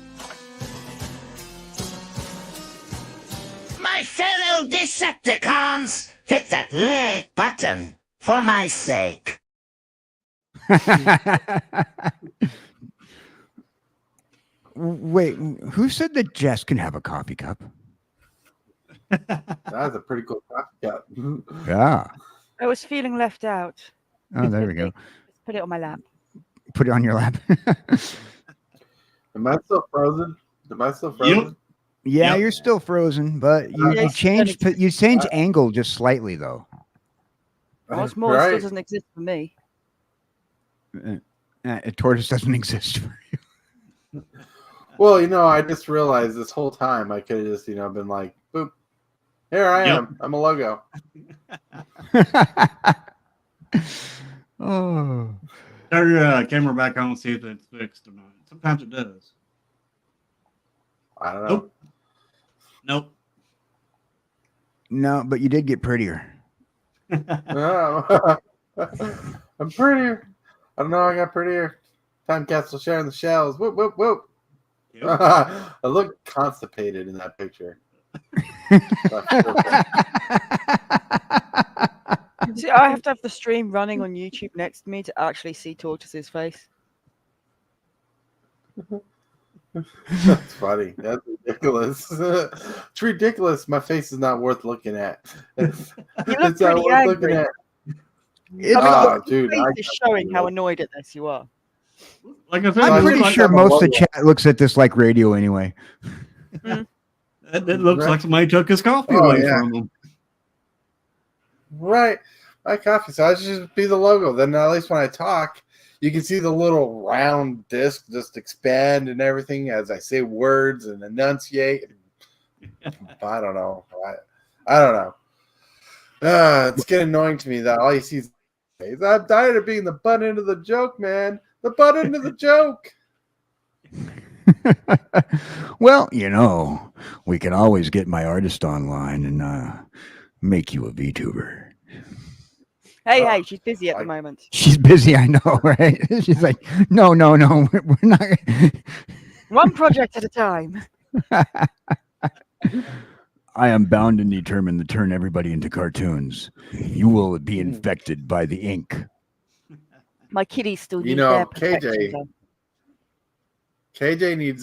My fellow Decepticons, hit that like button for my sake. Wait, who said that Jess can have a coffee cup? That's a pretty cool coffee cup. Yeah. I was feeling left out. Oh, there we go. Just put it on my lap. Put it on your lap. Am I still frozen? Yeah, Yep. you're still frozen, but you changed angle just slightly though. What's more, it still doesn't exist for me. A tortoise doesn't exist for you. Well, I just realized this whole time I could have just, been like, boop. Here I am. I'm a logo. Oh. Turn your camera back on and see if it's fixed or not. Sometimes it does. I don't know. Nope. No, but you did get prettier. No. I'm prettier. I don't know. I got prettier. Time capsule sharing the shells. Whoop, whoop, whoop. Yep. I look constipated in that picture. See, I have to have the stream running on YouTube next to me to actually see Tortoise's face. That's funny. That's ridiculous. It's ridiculous. My face is not worth looking at. It's look not pretty worth looking angry. at. Your Dude, face is showing how annoyed at this you are. Like I said, I'm pretty like sure I'm a most of the logo. chat looks at this like radio anyway. That looks like somebody took his coffee Oh, away yeah. from him. Right. My coffee. So I should just be the logo. Then at least when I talk, you can see the little round disc just expand and everything as I say words and enunciate. I don't know. I don't know. It's getting annoying to me that all you see is I'm tired of being the butt end of the joke, man. The butt end of the joke. Well, we can always get my artist online and make you a VTuber. Hey, she's busy at the moment. She's busy, I know, right? She's like, no, we're not. One project at a time. I am bound and determined to turn everybody into cartoons. You will be infected by the ink. My kiddies still You need their know, perfection, KJ though. needs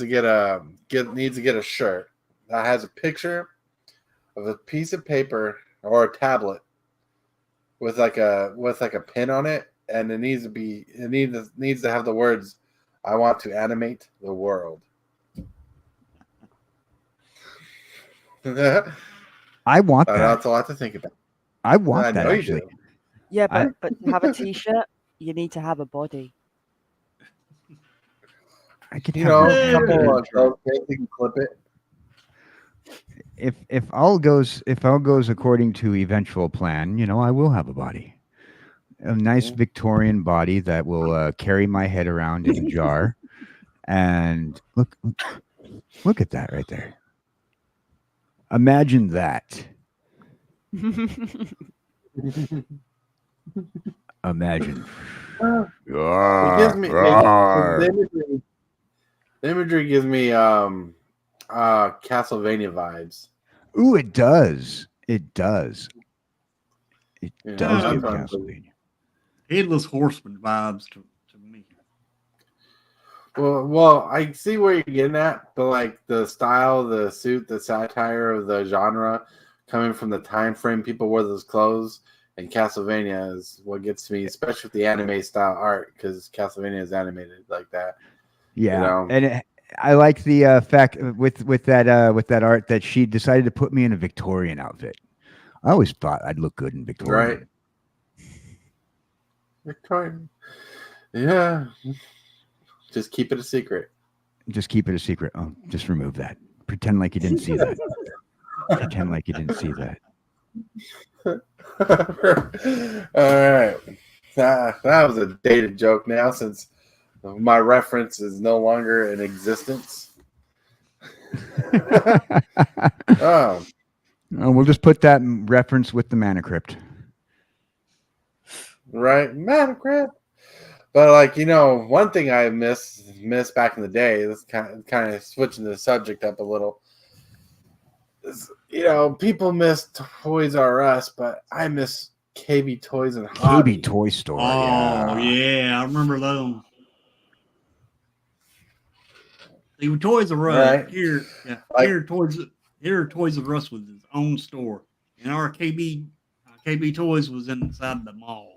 to get a shirt that has a picture of a piece of paper or a tablet with like a pin on it, and it needs to have the words, "I want to animate the world." I want that. That's a lot to think about. I want that know you actually. do. Yeah, but to have a T-shirt, you need to have a body. I could You have know, one a couple animated. of those things you can clip it. If all goes according to eventual plan, I will have a body. A nice Victorian body that will carry my head around in a jar. And look at that right there. Imagine that. Imagine. It gives me the imagery gives me Castlevania vibes. Ooh, it does. It does. It Yeah, does that's give what I'm Castlevania. Headless Horseman vibes to me. Well, I see where you're getting at, but like the style, the suit, the satire of the genre coming from the time frame people wore those clothes, and Castlevania is what gets me, especially with the anime style art, because Castlevania is animated like that. Yeah, and I like the fact with that art that she decided to put me in a Victorian outfit. I always thought I'd look good in Victorian. Right. Victorian. Yeah. Just keep it a secret. Just keep it a secret. Oh, just remove that. Pretend like you didn't see that. Pretend like you didn't see that. All right. That was a dated joke now since my reference is no longer in existence. Oh. We'll just put that in reference with the mana crypt. Right. Mana crypt. But like, one thing I missed back in the day, this kind of switching the subject up a little, is, people miss Toys R Us, but I miss KB Toys and Hobby. KB Toy Store. Oh yeah, I remember those. See, with Toys R Us Right. here Toys R Us was his own store, and our KB Toys was inside the mall.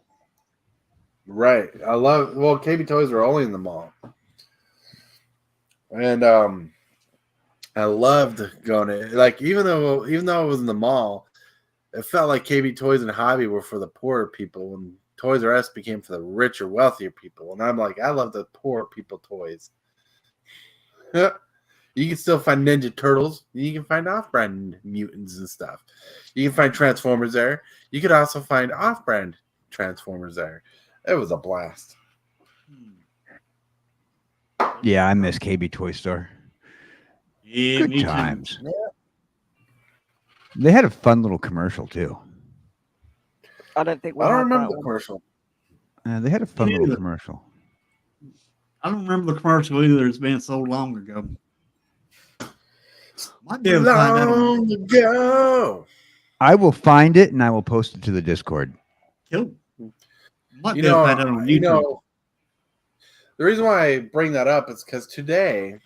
Right. KB Toys were only in the mall. And I loved going to, like, even though it was in the mall, it felt like KB Toys and Hobby were for the poorer people, and Toys R Us became for the richer, wealthier people. And I'm like, I love the poor people toys. You can still find Ninja Turtles. You can find off-brand mutants and stuff. You can find Transformers there. You could also find off-brand Transformers there. It was a blast. Yeah, I miss KB Toy Store. Yeah, Good me times. too. Yeah. They had a fun little commercial too. I don't think we I don't had remember that the one. commercial. They had a fun Me little neither. commercial. I don't remember the commercial either. It's been so long ago. Might be able to find that on Long ago. I will find it and I will post it to the Discord. Cool. Might be able to find that on YouTube. The reason why I bring that up is because today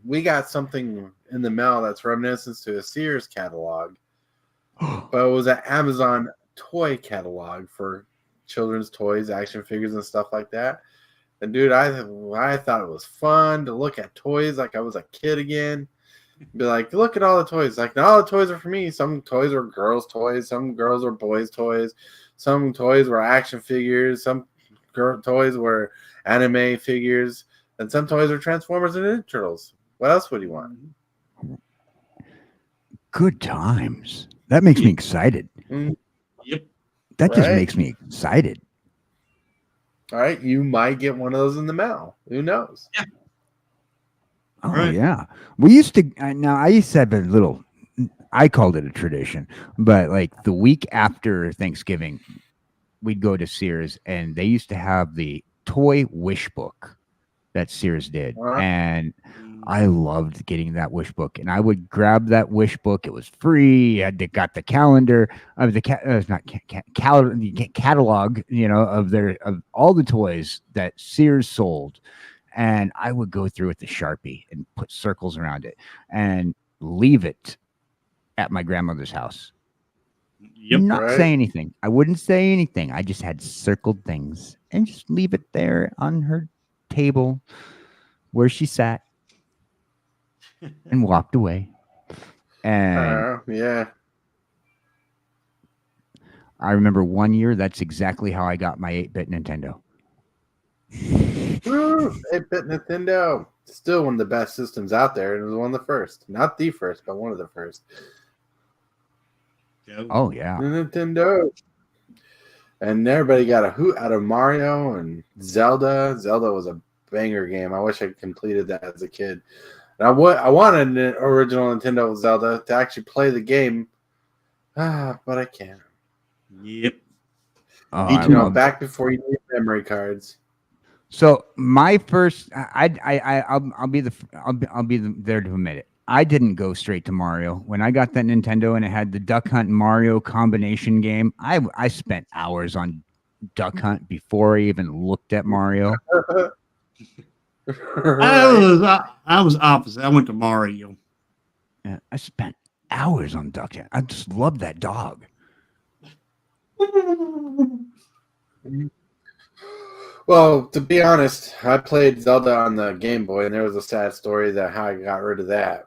we got something in the mail that's reminiscent to a Sears catalog, but it was an Amazon toy catalog for children's toys, action figures, and stuff like that. And dude, I thought it was fun to look at toys like I was a kid again. Be like, look at all the toys. Like, not all the toys are for me. Some toys are girls' toys. Some girls are boys' toys. Some toys were action figures. Some toys were anime figures. And some toys are Transformers and Ninja Turtles. What else would you want? Good times. That makes me excited. Yep. That just Right. makes me excited. All right, you might get one of those in the mail. Who knows? Yeah. Oh Right. yeah, we used to. Now I used to have a little. I called it a tradition, but like the week after Thanksgiving, we'd go to Sears, and they used to have the toy wish book that Sears did, Uh-huh. and I loved getting that wish book, and I would grab that wish book. It was free. Got the calendar of the catalog, of all the toys that Sears sold, and I would go through with the Sharpie and put circles around it and leave it at my grandmother's house. Yep. Not say anything. I wouldn't say anything. I just had circled things and just leave it there on her table where she sat and walked away. And yeah. I remember one year, that's exactly how I got my 8-bit Nintendo. Woo, 8-bit Nintendo. Still one of the best systems out there. It was one of the first. Not the first, but one of the first. Oh, yeah. The Nintendo. And everybody got a hoot out of Mario and Zelda. Zelda was a banger game. I wish I completed that as a kid. And I wanted an original Nintendo Zelda to actually play the game. But I can't. Yep. Back before you need memory cards. So my first, I'll be there to admit it. I didn't go straight to Mario. When I got that Nintendo and it had the Duck Hunt Mario combination game, I spent hours on Duck Hunt before I even looked at Mario. I was opposite. I went to Mario. Yeah, I spent hours on Duck Hunt. I just love that dog. Well, to be honest, I played Zelda on the Game Boy, and there was a sad story that how I got rid of that.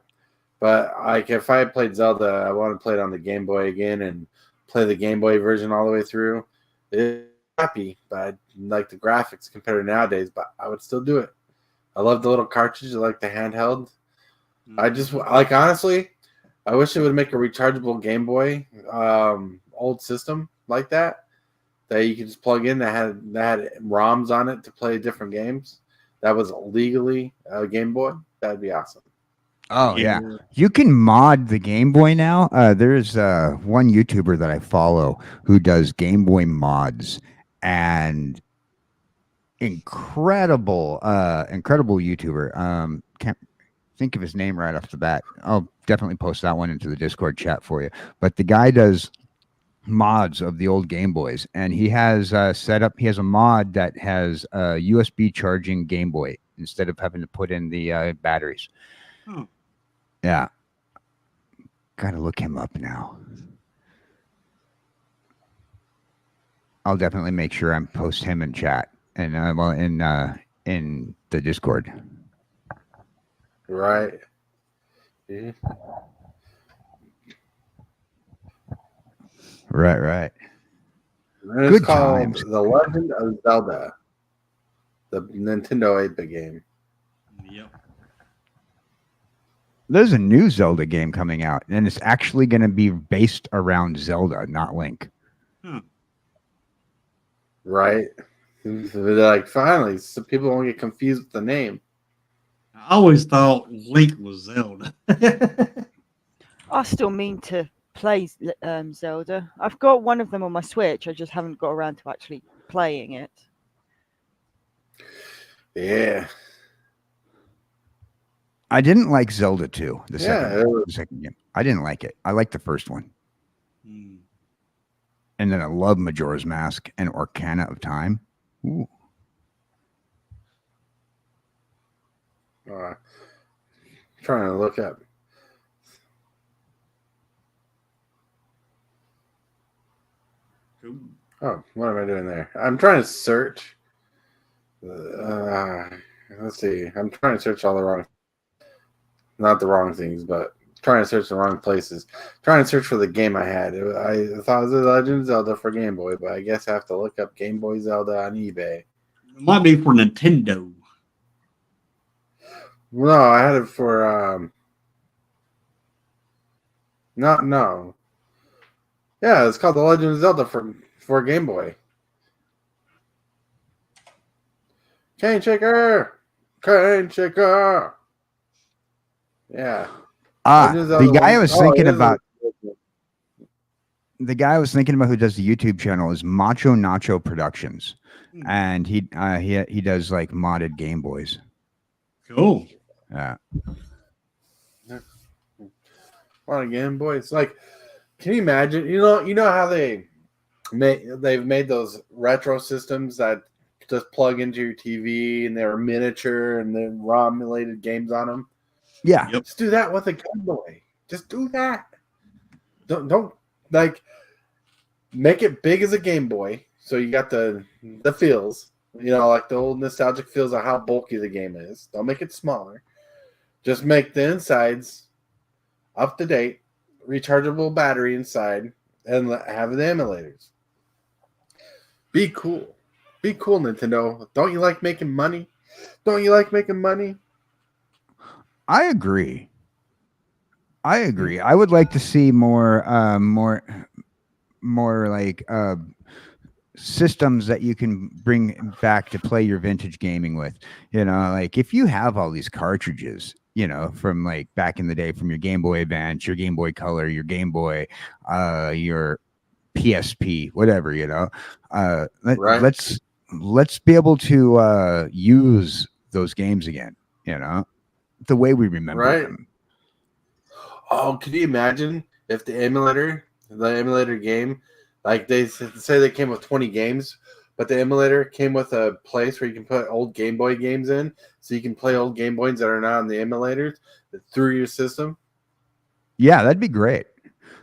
But if I had played Zelda, I want to play it on the Game Boy again and play the Game Boy version all the way through. It's happy, but I like the graphics compared to nowadays. But I would still do it. I love the little cartridge. I like the handheld. I just honestly, I wish they would make a rechargeable Game Boy old system like that you could just plug in that had ROMs on it to play different games. That was legally a Game Boy. That'd be awesome. Oh yeah, you can mod the Game Boy now. There's one YouTuber that I follow who does Game Boy mods, and incredible YouTuber. Can't think of his name right off the bat. I'll definitely post that one into the Discord chat for you. But the guy does mods of the old Game Boys, and he has he has a mod that has a USB charging Game Boy instead of having to put in the batteries. Yeah, gotta look him up now. I'll definitely make sure I post him in chat and in the Discord. Right. Yeah. Right. And it's called times. The Legend of Zelda, the Nintendo 8-bit game. Yep. There's a new Zelda game coming out, and it's actually going to be based around Zelda, not Link. Right. Like, finally, so people won't get confused with the name. I always thought Link was Zelda. I still mean to play Zelda. I've got one of them on my Switch. I just haven't got around to actually playing it. Yeah. I didn't like Zelda 2, the second game. I didn't like it. I liked the first one. And then I love Majora's Mask and Ocarina of Time. Ooh. Trying to look up. Oh, what am I doing there? I'm trying to search. Let's see. I'm trying to search all the wrong, not the wrong things, but trying to search the wrong places. Trying to search for the game I had. I thought it was The Legend of Zelda for Game Boy, but I guess I have to look up Game Boy Zelda on eBay. It might be for Nintendo. No, I had it for no. Yeah, it's called The Legend of Zelda for Game Boy. Cane Shaker! Yeah. The guy I was thinking about. The guy I was thinking about who does the YouTube channel is Macho Nacho Productions, and he does like modded Game Boys. Cool. Yeah. On a Game Boy, it's like, can you imagine? You know how they've made those retro systems that just plug into your TV and they're miniature and then ROM-related games on them. Yeah. Yep. Just do that with a Game Boy. Just do that. Don't like make it big as a Game Boy, so you got the feels, like the old nostalgic feels of how bulky the game is. Don't make it smaller. Just make the insides up to date, rechargeable battery inside, and have the emulators. Be cool. Be cool, Nintendo. Don't you like making money? Don't you like making money? I agree. I would like to see more like systems that you can bring back to play your vintage gaming with. Like if you have all these cartridges, from like back in the day, from your Game Boy Advance, your Game Boy Color, your Game Boy, your PSP, whatever, Right. let's be able to use those games again, the way we remember Right. them. Oh, can you imagine if the emulator game, like they say they came with 20 games, but the emulator came with a place where you can put old Game Boy games in, so you can play old Game Boys that are not on the emulators through your system? Yeah, that'd be great.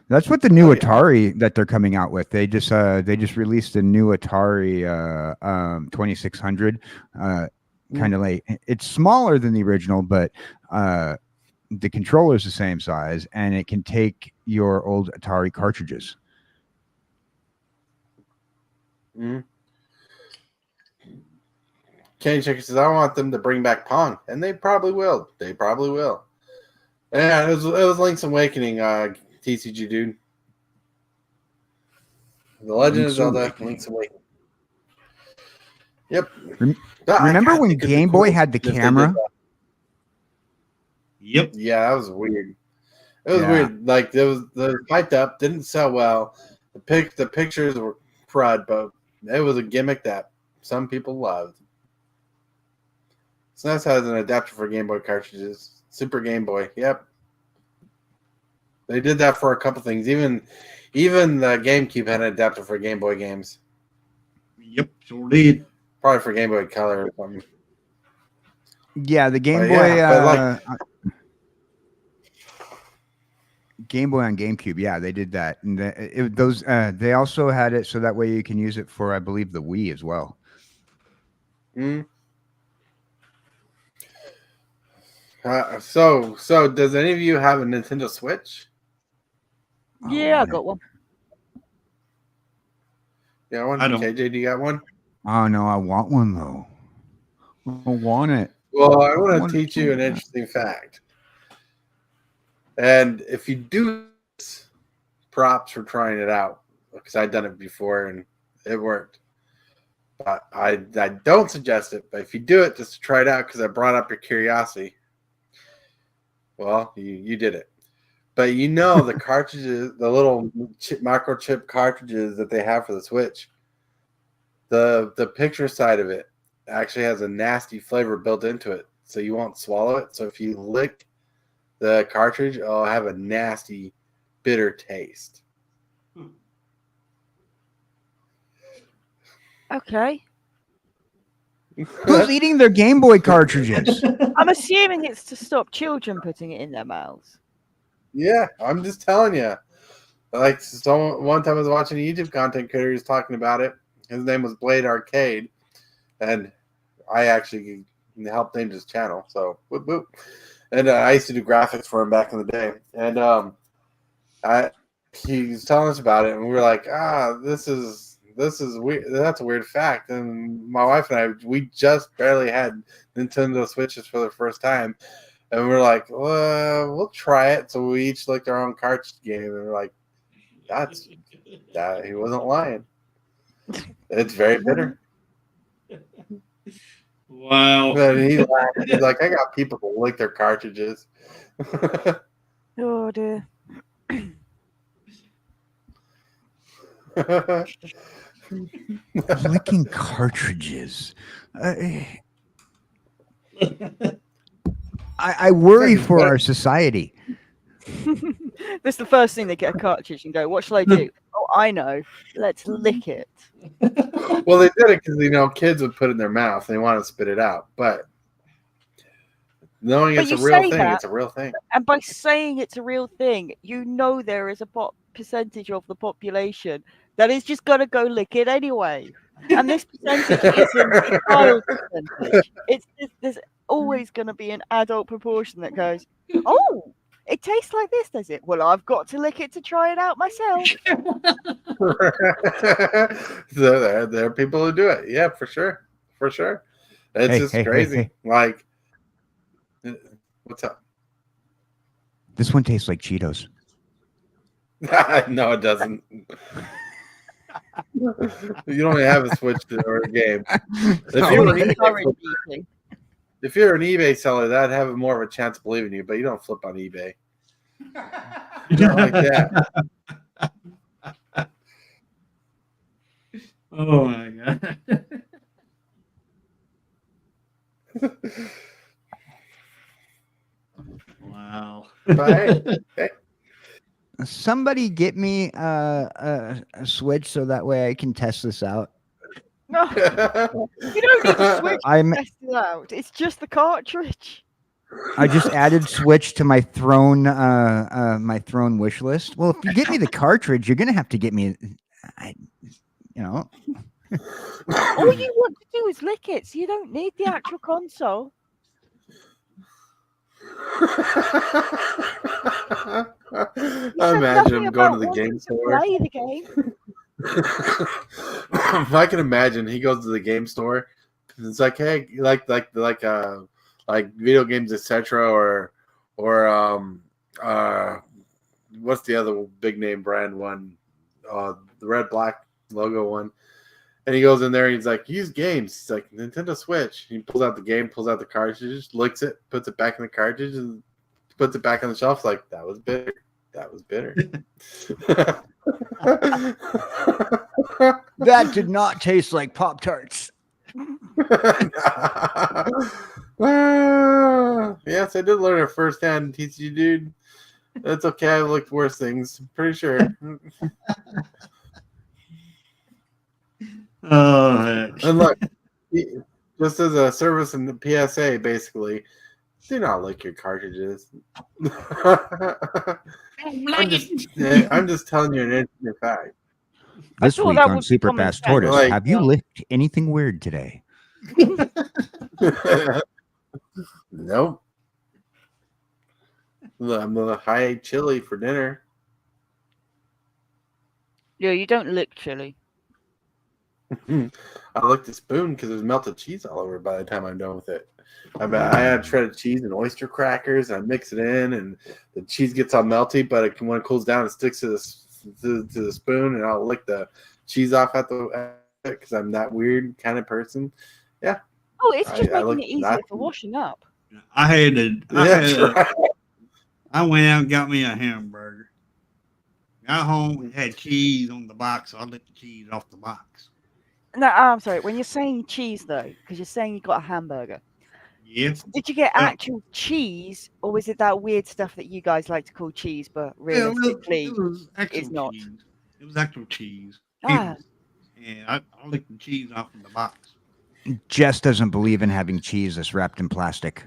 That's what the new Atari that they're coming out with. They just released a new Atari 2600. Kind of like, it's smaller than the original, but the controller is the same size, and it can take your old Atari cartridges. Mm-hmm. Kenny Checker says, I want them to bring back Pong, and they probably will. They probably will. Yeah, it was Link's Awakening, TCG dude. The Legend of Zelda, Link's Awakening. Yep. Remember when Game Boy had the camera? Yep. Yeah, that was weird. It was weird. Like it was piped up, didn't sell well. The pictures were crud, but it was a gimmick that some people loved. SNES has an adapter for Game Boy cartridges. Super Game Boy. Yep. They did that for a couple things. Even the GameCube had an adapter for Game Boy games. Yep, sure did. Probably for Game Boy Color or something. Yeah, the Game Boy. Game Boy on GameCube. Yeah, they did that. And they also had it so that way you can use it for, I believe, the Wii as well. Mm. So does any of you have a Nintendo Switch? Yeah, I got one. Yeah, one. I don't. KJ, do you got one? Oh no, I want one though. I want it. Well, I want to teach you an interesting fact. And if you do this, props for trying it out, because I've done it before and it worked. But I don't suggest it. But if you do it just to try it out, because I brought up your curiosity, well, you did it. But the cartridges, the little microchip cartridges that they have for the Switch, the picture side of it actually has a nasty flavor built into it, so you won't swallow it. So if you lick the cartridge, it'll have a nasty, bitter taste. Okay. Who's eating their Game Boy cartridges? I'm assuming it's to stop children putting it in their mouths. Yeah, I'm just telling you. Like, one time I was watching a YouTube content creator who was talking about it. His name was Blade Arcade, and I actually helped name his channel. So, whoop, whoop. And I used to do graphics for him back in the day. And he was telling us about it, and we were like, this is weird. That's a weird fact. And my wife and I, we just barely had Nintendo Switches for the first time. And we're like, well, we'll try it. So we each licked our own cartridge game, and we're like, he wasn't lying. It's very bitter. Wow. And he laughed. He's like, I got people to lick their cartridges. Oh dear. Licking cartridges. I worry for our society. That's the first thing they get a cartridge and go, what shall I do? Oh, I know. Let's lick it. Well, they did it because kids would put it in their mouth. They want to spit it out, but knowing it's a real thing, it's a real thing. And by saying it's a real thing, there is a percentage of the population that is just going to go lick it anyway. And this percentage isn't a child percentage. There's always going to be an adult proportion that goes, oh, it tastes like this, does it? Well, I've got to lick it to try it out myself. So there are people who do it. Yeah, for sure. It's just crazy. Like, what's up? This one tastes like Cheetos. No, it doesn't. You don't have a Switch or a game. If you're an eBay seller, that'd have more of a chance of believing you, but you don't flip on eBay. Not like that. Oh my god. Wow. Hey. Somebody get me a Switch so that way I can test this out. No, you don't need the Switch to test it out. It's just the cartridge. I just added Switch to my Throne wish list. Well, if you get me the cartridge, you're gonna have to get me, All you want to do is lick it, so you don't need the actual console. Imagine him going to the game store. Play the game. If I can imagine, he goes to the game store. It's like, hey, like video games, etc., or what's the other big name brand one? The red black logo one. And he goes in there and he's like, use games. He's like, Nintendo Switch. He pulls out the game, pulls out the cartridge, licks it, puts it back in the cartridge, and puts it back on the shelf. Like, that was bitter. That was bitter. That did not taste like Pop-Tarts. Yes, I did learn it firsthand, TCG dude. That's okay. I've looked worse things. Pretty sure. And look, just as a service in the PSA, basically, do not lick your cartridges. I'm just telling you an interesting fact. This week on Super Fast Tortoise, have you licked anything weird today? Nope. I'm gonna high chili for dinner. Yeah, you don't lick chili. I licked the spoon because there's melted cheese all over by the time I'm done with it. I add shredded cheese and oyster crackers, and I mix it in, and the cheese gets all melty. But when it cools down, it sticks to the spoon, and I'll lick the cheese off at because I'm that weird kind of person. Yeah. Oh, it's just making it easier for washing up. I went out and got me a hamburger. Got home and had cheese on the box. So I licked the cheese off the box. No, I'm sorry. When you're saying cheese, though, because you're saying you got a hamburger. Yes. Did you get actual cheese, or was it that weird stuff that you guys like to call cheese, but realistically, it's not? Cheese. It was actual cheese. Ah. And I licked the cheese off of the box. Jess doesn't believe in having cheese that's wrapped in plastic.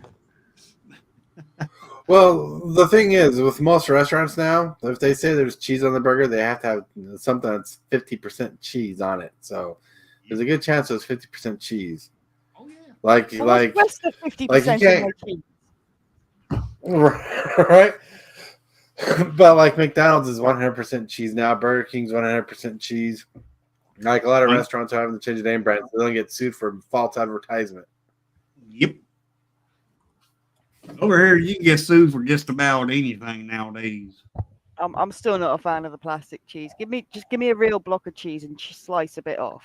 Well, the thing is, with most restaurants now, if they say there's cheese on the burger, they have to have something that's 50% cheese on it. So there's a good chance there's 50% cheese. Oh yeah. Like so you can't, right? But like McDonald's is 100% cheese now. Burger King's 100% cheese. Like a lot of restaurants are having to change the name brand, so they don't get sued for false advertisement. Yep. Over here, you can get sued for just about anything nowadays. I'm still not a fan of the plastic cheese. Give me a real block of cheese and slice a bit off.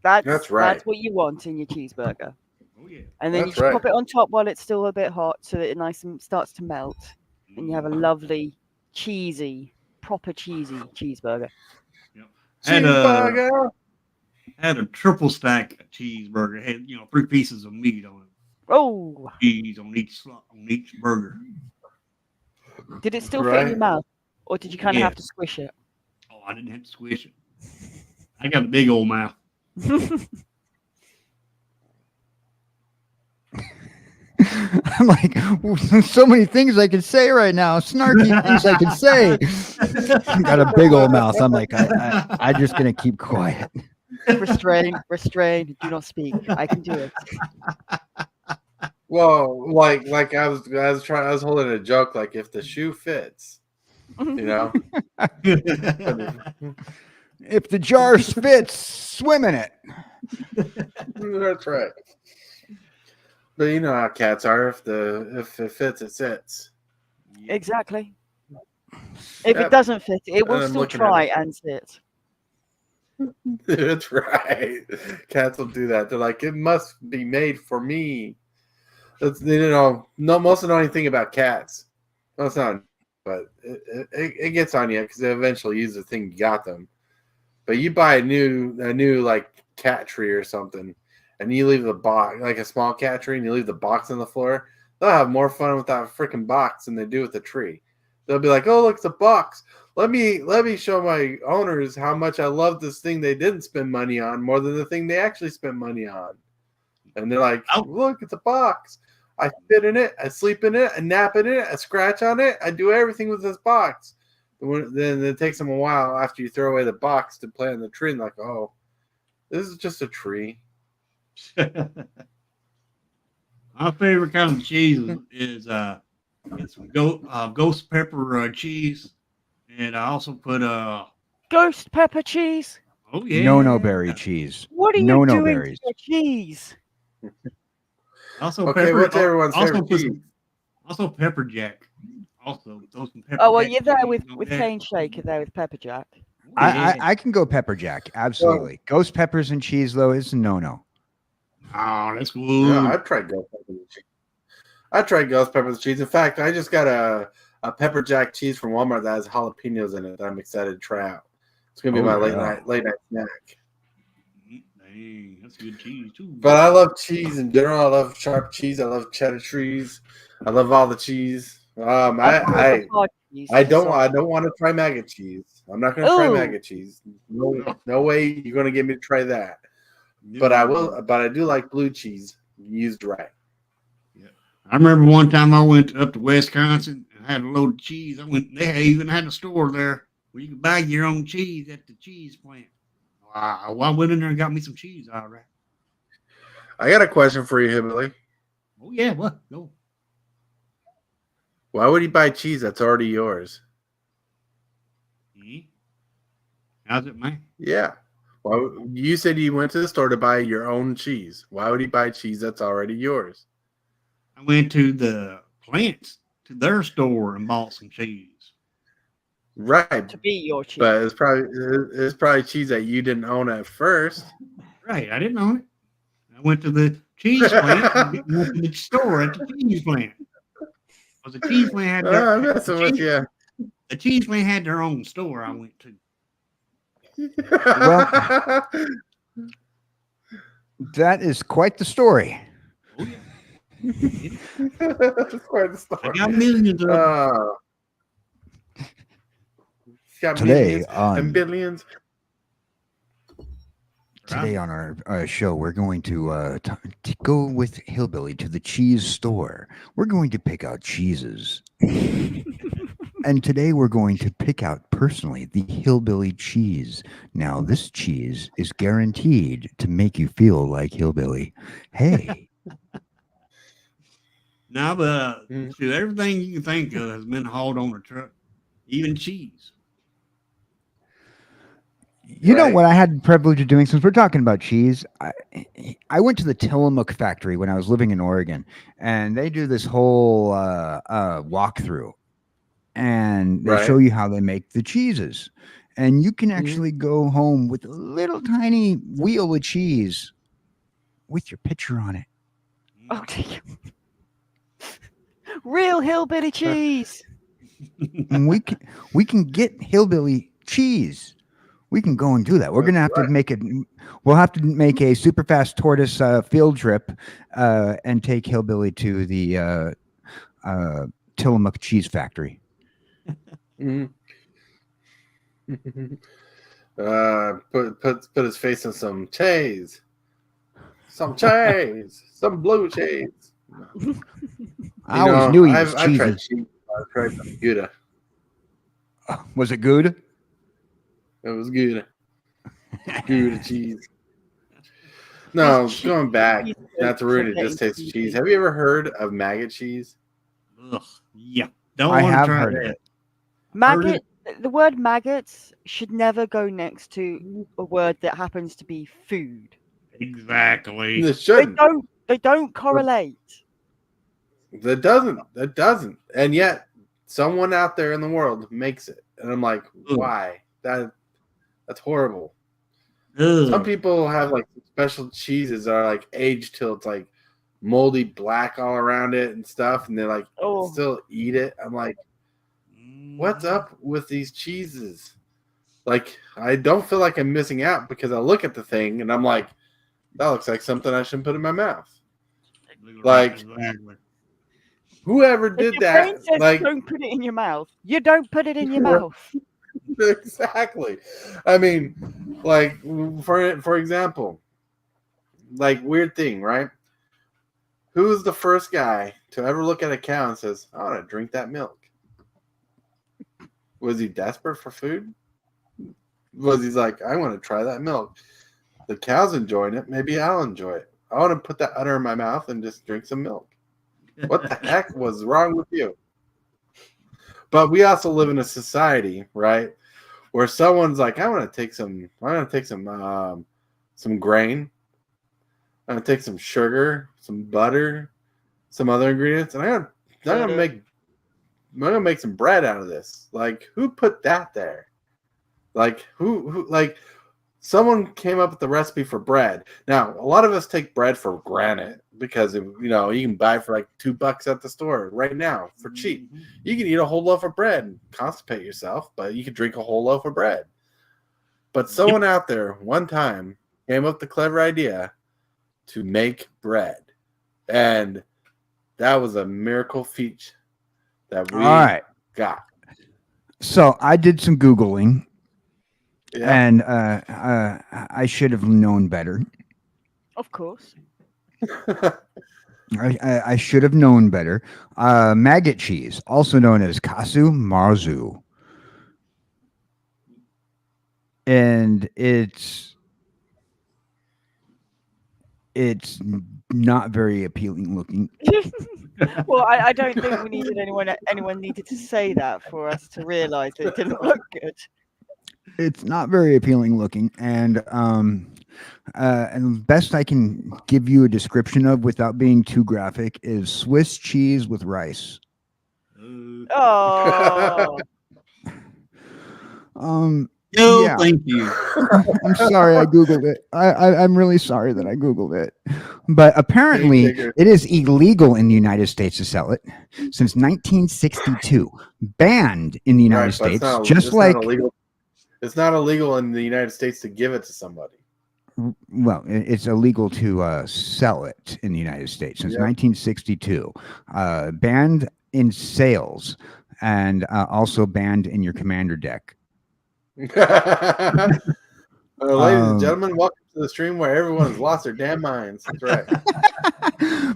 That's right. That's what you want in your cheeseburger. Oh yeah. And then you just pop it on top while it's still a bit hot, so that it starts to melt, and you have a lovely proper cheesy cheeseburger. Had a triple stack cheeseburger. Had 3 pieces of meat on it. Oh, cheese on each burger. did it still fit in your Right. mouth, or did you kind of have to Yes. squish it? Oh, I didn't have to squish it. I got a big old mouth. I'm like, so many things I could say right now. Snarky things I could say. Got a big old mouth. I'm like, I'm just gonna keep quiet. Restrain, restrain. Do not speak. I can do it. Well, like I was holding a joke. Like if the shoe fits, you know. If the jar fits, swim in it. That's right. But you know how cats are. If it fits, it sits. Exactly. If Yep. it doesn't fit, it will I'm still looking at try it. and sit. That's right. Cats will do that. They're like, it must be made for me. They don't know. Most of them don't even think about cats. No, it's not. But it gets on you because they eventually use the thing you got them. But you buy a new like cat tree or something, and you leave the box, like a small cat tree, and you leave the box on the floor. They'll have more fun with that freaking box than they do with the tree. They'll be like, "Oh, look, it's a box. Let me show my owners how much I love this thing they didn't spend money on more than the thing they actually spent money on." And they're like, "Look, it's a box. I fit in it. I sleep in it. I nap in it. I scratch on it. I do everything with this box." Then it takes them a while after you throw away the box to play on the tree, and like, "Oh, this is just a tree." My favorite kind of cheese is it's ghost pepper cheese, and I also put Ghost pepper cheese. oh yeah, No berry cheese. What are you No doing berries. to the cheese? Also Okay, pepper. what's everyone's also favorite put cheese? Also pepper jack. Also throw some pepper. Oh well, jack you're there cheese on with that. Cane Shaker there with Pepper Jack. I can go pepper jack. Absolutely. Ghost peppers and cheese though is no. Oh, that's good. Yeah, I've tried ghost pepper and cheese. I tried ghost pepper and cheese. In fact, I just got a pepper jack cheese from Walmart that has jalapenos in it that I'm excited to try out. It's gonna be my late night snack. Dang, that's good cheese too. But I love cheese in general. I love sharp cheese. I love cheddar cheese. I love all the cheese. I don't want to try maggot cheese. I'm not going to try maggot cheese. No way you're going to get me to try that. But I will. But I do like blue cheese used right. Yeah. I remember one time I went up to Wisconsin and had a load of cheese. They even had a store there where you could buy your own cheese at the cheese plant. I went in there and got me some cheese. All right. I got a question for you, Hillbilly. Oh yeah, what? Go. Why would you buy cheese that's already yours? How's it, man? Yeah. Well, you said you went to the store to buy your own cheese. Why would he buy cheese that's already yours? I went to the plants, to their store, and bought some cheese. Right. To be your cheese. But it's probably cheese that you didn't own at first. Right. I didn't own it. I went to the cheese plant and went to the store at the cheese plant. Because the cheese plant had I'm messing with you. The cheese plant had their own store I went to. Well, that is quite the story. Oh, yeah. That's quite the story. I got millions of them. Got Today millions and billions. Today on our show, we're going to go with Hillbilly to the cheese store. We're going to pick out cheeses. And today we're going to pick out personally the Hillbilly cheese. Now, this cheese is guaranteed to make you feel like Hillbilly. Hey. Now, everything you can think of has been hauled on a truck, even cheese. You know what I had the privilege of doing, since we're talking about cheese, I went to the Tillamook factory when I was living in Oregon, and they do this whole walkthrough, and they show you how they make the cheeses. And you can actually go home with a little tiny wheel of cheese with your picture on it. Oh, dear. Real hillbilly cheese. And we can get hillbilly cheese We can go and do that. We're gonna have to make it. We'll have to make a super fast tortoise field trip and take Hillbilly to the Tillamook cheese factory. Mhm. Put his face in some cheese, some blue cheese. I always knew he was I've cheesy. tried cheese. I've tried some Gouda. Was it good? It was good. Gouda cheese. No, going back, not to ruin it, just taste cheese. Have you ever heard of maggot cheese? Ugh, yeah. Don't I want to have try heard of that. it. Maggot. The word maggots should never go next to a word that happens to be food. Exactly. It shouldn't. They don't correlate. That doesn't. And yet, someone out there in the world makes it, and I'm like, why? That's horrible. Ugh. Some people have like special cheeses that are like aged till it's like moldy black all around it and stuff, and they like still eat it. I'm like, what's up with these cheeses? Like, I don't feel like I'm missing out because I look at the thing and I'm like, that looks like something I shouldn't put in my mouth. Like, whoever did that, Says like, don't put it in your mouth. You don't put it in your mouth. Exactly. I mean, like, for example, like, weird thing, right? Who's the first guy to ever look at a cow and says, I want to drink that milk? Was he desperate for food? Was he like, I want to try that milk? The cow's enjoying it. Maybe I'll enjoy it. I want to put that udder in my mouth and just drink some milk. What the heck was wrong with you? But we also live in a society, right, where someone's like, I want to take some grain. I'm gonna take some sugar, some butter, some other ingredients, and I'm gonna make some bread out of this. Like, who put that there? Like, who like, someone came up with the recipe for bread. Now, a lot of us take bread for granted because you can buy it for like $2 at the store right now for cheap. You can eat a whole loaf of bread and constipate yourself, but you can drink a whole loaf of bread. But someone out there one time came up with the clever idea to make bread, and that was a miracle feat that we got. So I did some Googling, and I should have known better. Of course. I should have known better. Maggot cheese, also known as casu marzu, and it's not very appealing looking. Well, I don't think we needed anyone needed to say that for us to realize that it didn't look good. It's not very appealing looking, and best I can give you a description of without being too graphic is Swiss cheese with rice. Oh. Yeah. Thank you. I'm sorry I Googled it. I'm really sorry that I Googled it. But apparently it is illegal in the United States to sell it since 1962. Banned in the United States. It's not illegal in the United States to give it to somebody. Well, it's illegal to sell it in the United States since 1962. Banned in sales and also banned in your commander deck. Ladies and gentlemen, welcome to the stream where everyone has lost their damn minds. That's right.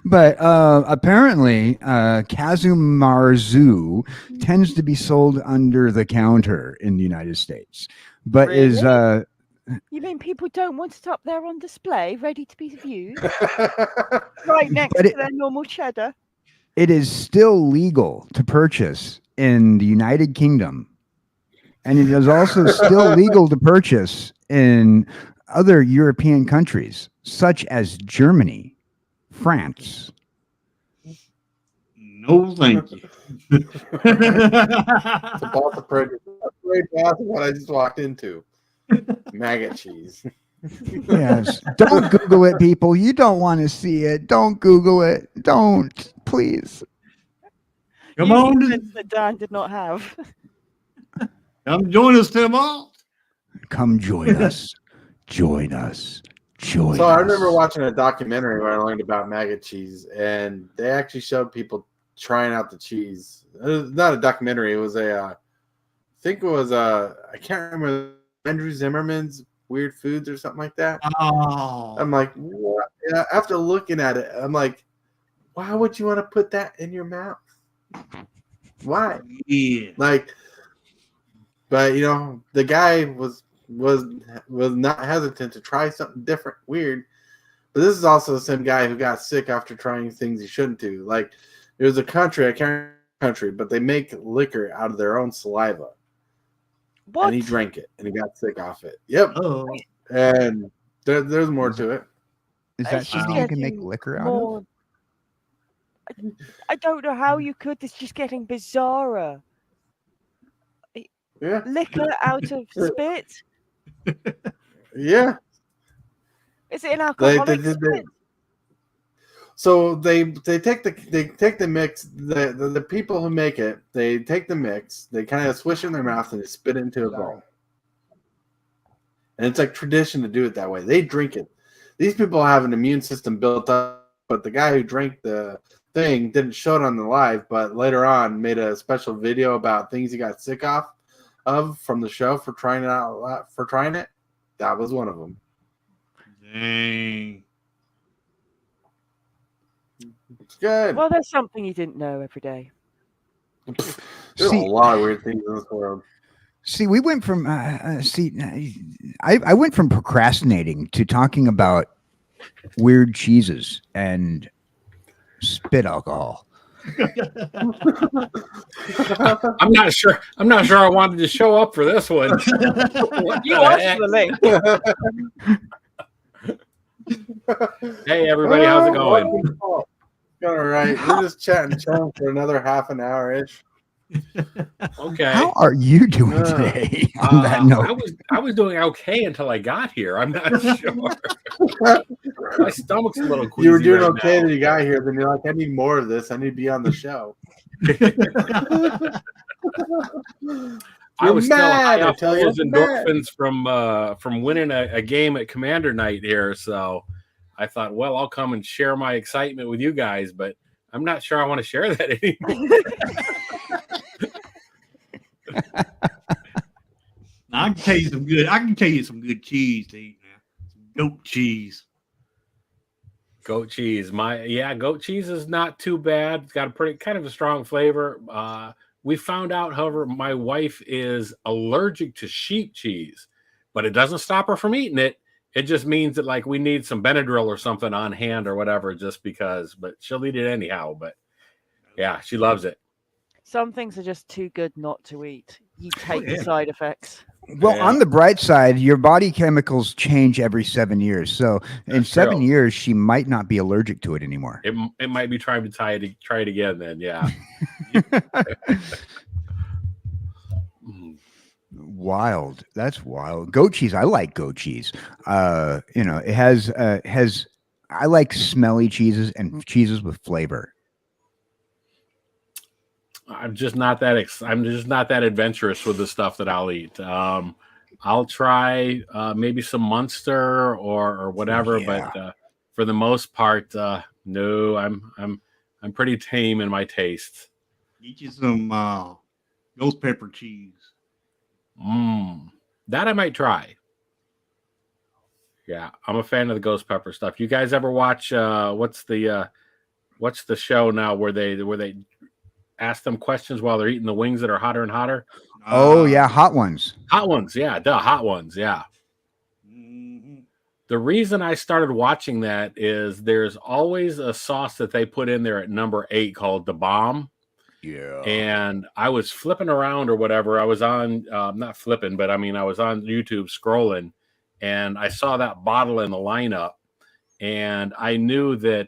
But apparently, casu marzu tends to be sold under the counter in the United States, but Really? You mean people don't want it up there on display, ready to be viewed, right next to their normal cheddar? It is still legal to purchase in the United Kingdom. And it is also still legal to purchase in other European countries, such as Germany, France. No, thank you. It's about the prejudice. What I just walked into. Maggot cheese. Yes. Don't Google it, people. You don't want to see it. Don't Google it. Don't, please. Come on. That Dan did not have. Come join us tomorrow. Come join us. Join us. Join So us. I remember watching a documentary where I learned about maggot cheese, and they actually showed people trying out the cheese. It was not a documentary. It was I think it was I can't remember, Andrew Zimmerman's Weird Foods or something like that. Oh, I'm like, what? Yeah, after looking at it, I'm like, why would you want to put that in your mouth? Why? yeah. Like, but the guy was not hesitant to try something different, weird. But this is also the same guy who got sick after trying things he shouldn't do. Like, there's a country, I can't remember the country, but they make liquor out of their own saliva. What? And he drank it, and he got sick off it. Yep. Oh, And there's more to it. Is that It's just something you can make getting liquor out of? more. I don't know how you could. It's just getting bizarrer. Yeah. Liquor out of spit? Yeah. Is it an alcoholic spit? So they take the mix. The people who make it, they take the mix, they kind of swish it in their mouth, and they spit it into a bowl. And it's like tradition to do it that way. They drink it. These people have an immune system built up, but the guy who drank the thing didn't show it on the live, but later on made a special video about things he got sick of from the show for trying it. That was one of them. dang. It's good. Well, there's something you didn't know every day. There's a lot of weird things in this world. See, we went from I went from procrastinating to talking about weird cheeses and spit alcohol. I'm not sure I wanted to show up for this one. You asked for the link. Hey everybody, how's it going? All right, we're just chatting for another half an hour ish. Okay. How are you doing today? On that note, I was doing okay until I got here. I'm not sure. My stomach's a little queasy. You were doing right okay now. till you got here, then you're like, I need more of this. I need to be on the show. I was still high mad, I off tell all you, those you're mad. endorphins from winning a game at Commander Night here. So I thought, well, I'll come and share my excitement with you guys, but I'm not sure I want to share that anymore. Now, I can tell you some good cheese to eat now. Some goat cheese. Goat cheese. Goat cheese is not too bad. It's got a pretty kind of a strong flavor. We found out, however, my wife is allergic to sheep cheese, but it doesn't stop her from eating it. It just means that like we need some Benadryl or something on hand or whatever, just because, but she'll eat it anyhow. But yeah, she loves it. Some things are just too good not to eat. You take the side effects. well, on the bright side, your body chemicals change every 7 years. So in That's 7 true. years, she might not be allergic to it anymore. It might be trying to try it again then. Yeah. Wild. That's wild. Goat cheese. I like goat cheese. It has I like smelly cheeses and cheeses with flavor. I'm just not that adventurous with the stuff that I'll eat. I'll try maybe some Munster or whatever, Yeah. but for the most part, no. I'm pretty tame in my taste. Get you some ghost pepper cheese. That I might try. Yeah, I'm a fan of the ghost pepper stuff. You guys ever watch what's the show now where they ask them questions while they're eating the wings that are hotter and hotter? Oh yeah, hot ones. Hot ones, yeah, hot ones, yeah. Mm-hmm. The reason I started watching that is there's always a sauce that they put in there at number 8 called the Bomb. Yeah. And I was flipping around or whatever. I was on, not flipping, but I mean, I was on YouTube scrolling and I saw that bottle in the lineup. And I knew that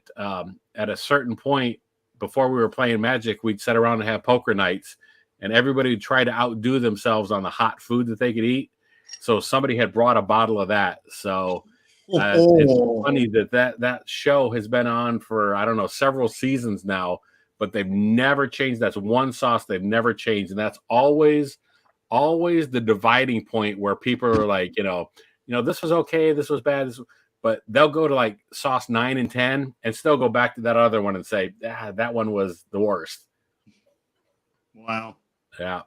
at a certain point before we were playing Magic, we'd sit around and have poker nights and everybody would try to outdo themselves on the hot food that they could eat. So somebody had brought a bottle of that. So it's funny that show has been on for, I don't know, several seasons now. But they've never changed. That's one sauce they've never changed. And that's always always the dividing point where people are like, this was okay, this was bad, but they'll go to like sauce 9 and 10 and still go back to that other one and say, that one was the worst. Wow. Yeah.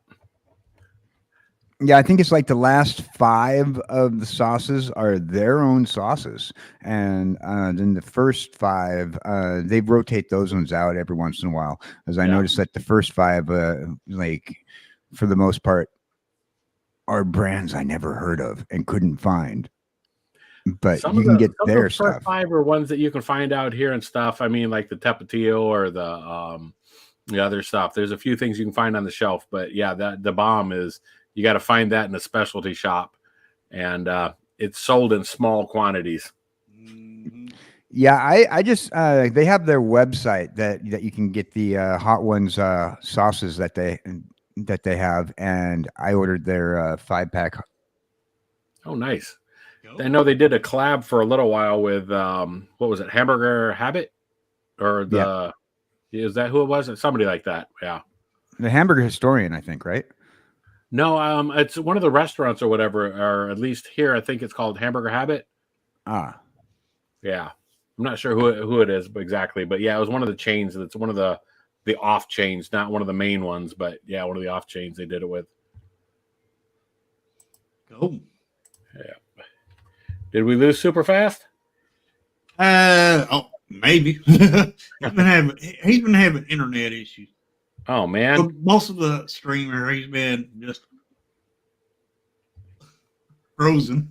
Yeah, I think it's like the last 5 of the sauces are their own sauces, and then the first 5 they rotate those ones out every once in a while. As I noticed that the first 5, like for the most part, are brands I never heard of and couldn't find. But you can get their stuff. First 5 are ones that you can find out here and stuff. I mean, like the Tapatio or the other stuff. There's a few things you can find on the shelf, but yeah, the bomb is. You got to find that in a specialty shop, and it's sold in small quantities. Yeah, I just they have their website that you can get the Hot Ones sauces that they have, and I ordered their 5-pack. Oh, nice! I know they did a collab for a little while with what was it, Hamburger Habit, or is that who it was? Somebody like that. Yeah, the Hamburger Historian, I think, right? No, it's one of the restaurants or whatever, or at least here, I think it's called Hamburger Habit. Ah, yeah, I'm not sure who it is exactly, but yeah, it was one of the chains. It's one of the off chains, not one of the main ones, but yeah, one of the off chains they did it with. Cool. Yeah. Did we lose super fast? Maybe. He's been having internet issues. Oh man! So most of the streamer, he's been just frozen.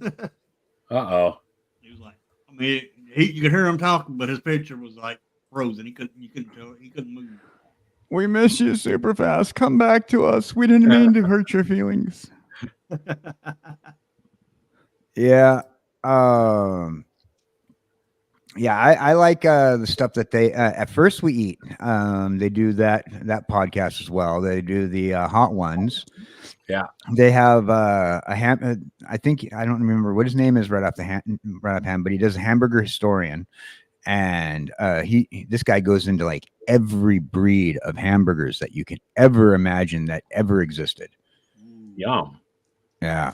Uh-oh. He was like, I mean, you could hear him talking, but his picture was like frozen. You couldn't tell. He couldn't move. We miss you super fast. Come back to us. We didn't mean to hurt your feelings. Yeah. Yeah, I like the stuff that they at First We Eat. They do that podcast as well. They do the Hot Ones. Yeah, they have a ham. I think I don't remember what his name is right off hand, but he does a Hamburger Historian, and this guy goes into like every breed of hamburgers that you can ever imagine that ever existed. Yum. Yeah.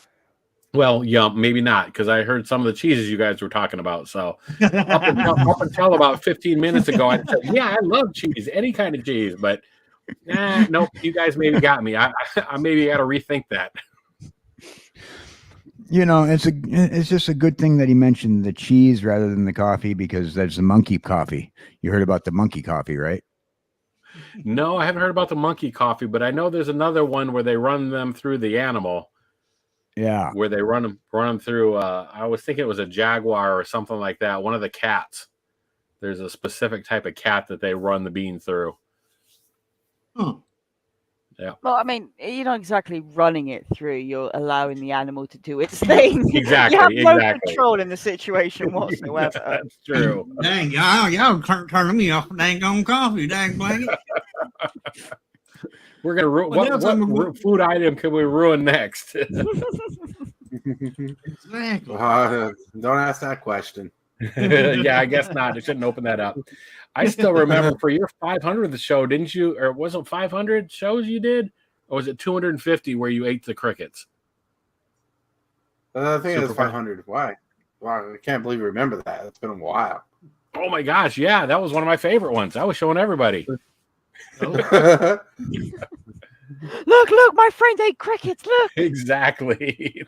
Well, maybe not, because I heard some of the cheeses you guys were talking about. So up until about 15 minutes ago, I said, yeah, I love cheese, any kind of cheese. But nope, you guys maybe got me. I maybe got to rethink that. It's just a good thing that he mentioned the cheese rather than the coffee, because there's the monkey coffee. You heard about the monkey coffee, right? No, I haven't heard about the monkey coffee, but I know there's another one where they run them through the animal. Yeah, where they run them through. I was thinking it was a jaguar or something like that. One of the cats. There's a specific type of cat that they run the bean through. Yeah. Well, I mean, you're not exactly running it through. You're allowing the animal to do its thing. Exactly. You have no control in the situation whatsoever. That's true. Dang, y'all turning me off dang on coffee. Dang blanket. We're gonna what food item can we ruin next? Exactly. Don't ask that question. Yeah, I guess not. I shouldn't open that up. I still remember for your 500th show, didn't you? Or wasn't 500 shows you did? Or was it 250 where you ate the crickets? I think it was 500. Why? Wow, I can't believe you remember that. It's been a while. Oh my gosh, yeah, that was one of my favorite ones. I was showing everybody. Look, my friend ate crickets. Look. Exactly.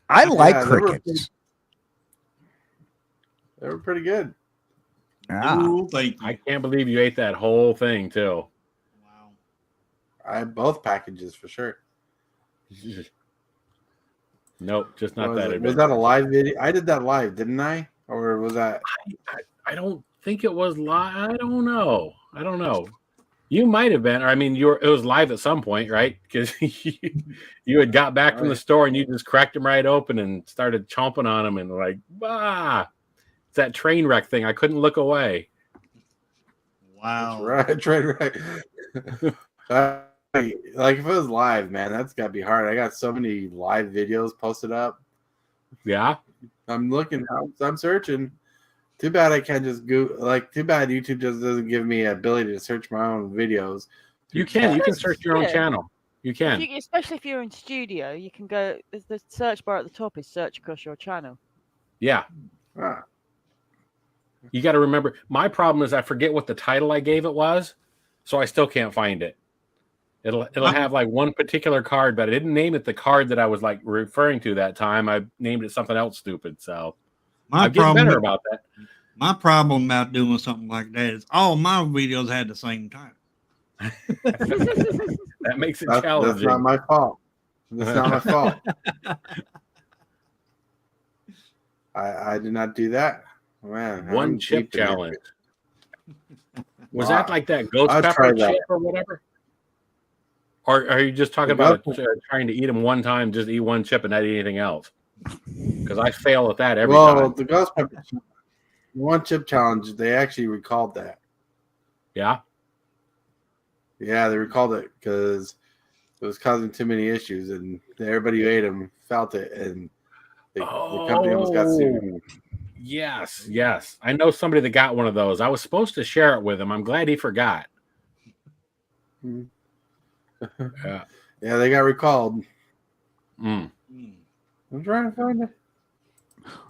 I like crickets. They were pretty good. Yeah. Ooh, thank you. I can't believe you ate that whole thing too. Wow. I had both packages for sure. Nope, just not that. Was that a live video? I did that live, didn't I? Or was that? I don't think it was live. I don't know. You might have been. Or I mean, it was live at some point, right? Because you had got back from the store and you just cracked them right open and started chomping on them and like, it's that train wreck thing. I couldn't look away. Wow. That's right, train wreck. Like if it was live, man, that's gotta be hard. I got so many live videos posted up. Yeah. I'm looking. I'm searching. Too bad I can't just go. Like, too bad YouTube just doesn't give me the ability to search my own videos. You can search your own channel. You can. Especially if you're in studio, you can go. There's the search bar at the top is search across your channel. Yeah. Ah. You got to remember. My problem is I forget what the title I gave it was, so I still can't find it. It'll have like one particular card, but I didn't name it the card that I was like referring to that time. I named it something else stupid. So I'm getting better about that. My problem about doing something like that is all my videos had the same title. That makes it challenging. That's not my fault. That's not my fault. I did not do that. Man, One chip challenge. Was that like that ghost pepper chip or whatever? Or are you just talking about trying to eat them one time, just eat one chip and not eat anything else? Because I fail at that every time. Well, the ghost pepper one chip challenge, they actually recalled that. Yeah? Yeah, they recalled it because it was causing too many issues, and everybody who ate them felt it, and the company almost got sued. Yes. I know somebody that got one of those. I was supposed to share it with him. I'm glad he forgot. Yeah, they got recalled. I'm trying to find it.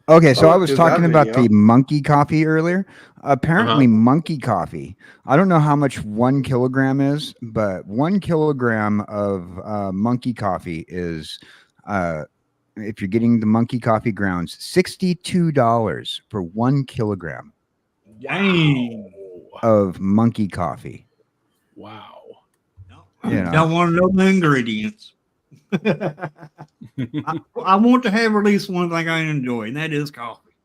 Okay, so I was talking about the monkey coffee earlier. Apparently, monkey coffee. I don't know how much 1 kilogram is, but 1 kilogram of monkey coffee is, if you're getting the monkey coffee grounds, $62 for 1 kilogram of monkey coffee. Wow. You know. Don't want to know the ingredients. I want to have at least one thing I enjoy, and that is coffee.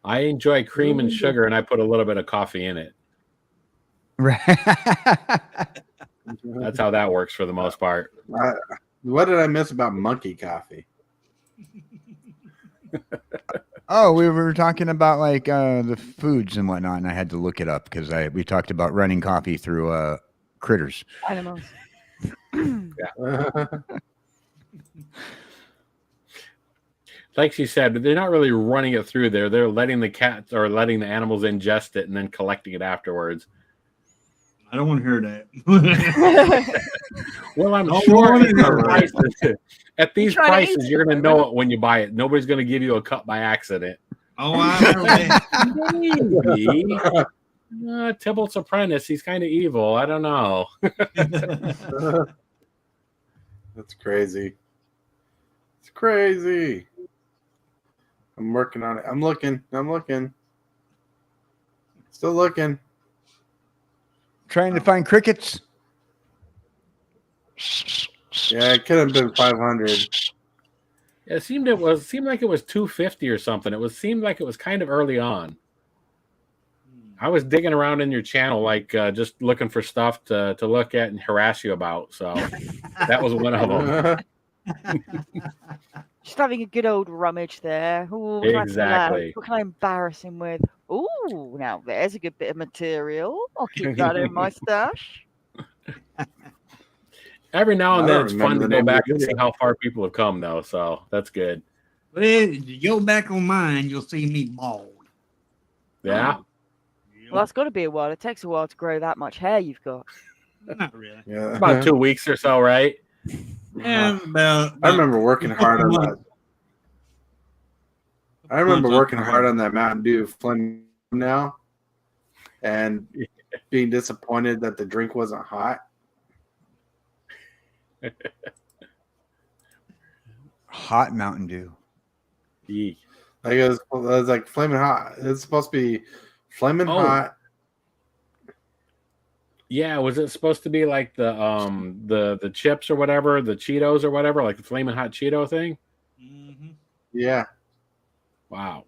I enjoy cream and sugar, and I put a little bit of coffee in it. Right. That's how that works for the most part. What did I miss about monkey coffee? Oh, we were talking about like the foods and whatnot, and I had to look it up because we talked about running coffee through critters. Animals. Like she said, they're not really running it through there. They're letting the cats or letting the animals ingest it and then collecting it afterwards. I don't want to hear that. Well, I'm sure at these prices, you're going to know it when you buy it. Nobody's going to give you a cup by accident. Oh, I know that. Maybe. Tybalt's apprentice. He's kind of evil. I don't know. That's crazy. It's crazy. I'm working on it. I'm looking. Still looking. Trying to find crickets. Yeah, it could have been 500. Yeah, it seemed like it was 250 or something. Seemed like it was kind of early on. I was digging around in your channel, like just looking for stuff to look at and harass you about. So that was one of them. Just having a good old rummage there. Ooh, exactly. What can I embarrass him with? Ooh, now there's a good bit of material. I'll keep that in my stash. Every now and then it's fun to go back and see how far people have come, though. So that's good. Well, if you go back on mine, you'll see me bald. Yeah. Well, that's got to be a while. It takes a while to grow that much hair you've got. Not really. Yeah. About 2 weeks or so, right? Yeah, I remember working hard on that. I remember working hard on that Mountain Dew Flame now, and being disappointed that the drink wasn't hot. Hot Mountain Dew. Yeah. Like it was like flaming hot. It's supposed to be flaming hot. Yeah, was it supposed to be like the chips or whatever, the Cheetos or whatever, like the flaming hot Cheeto thing? Mm-hmm. Yeah. Wow.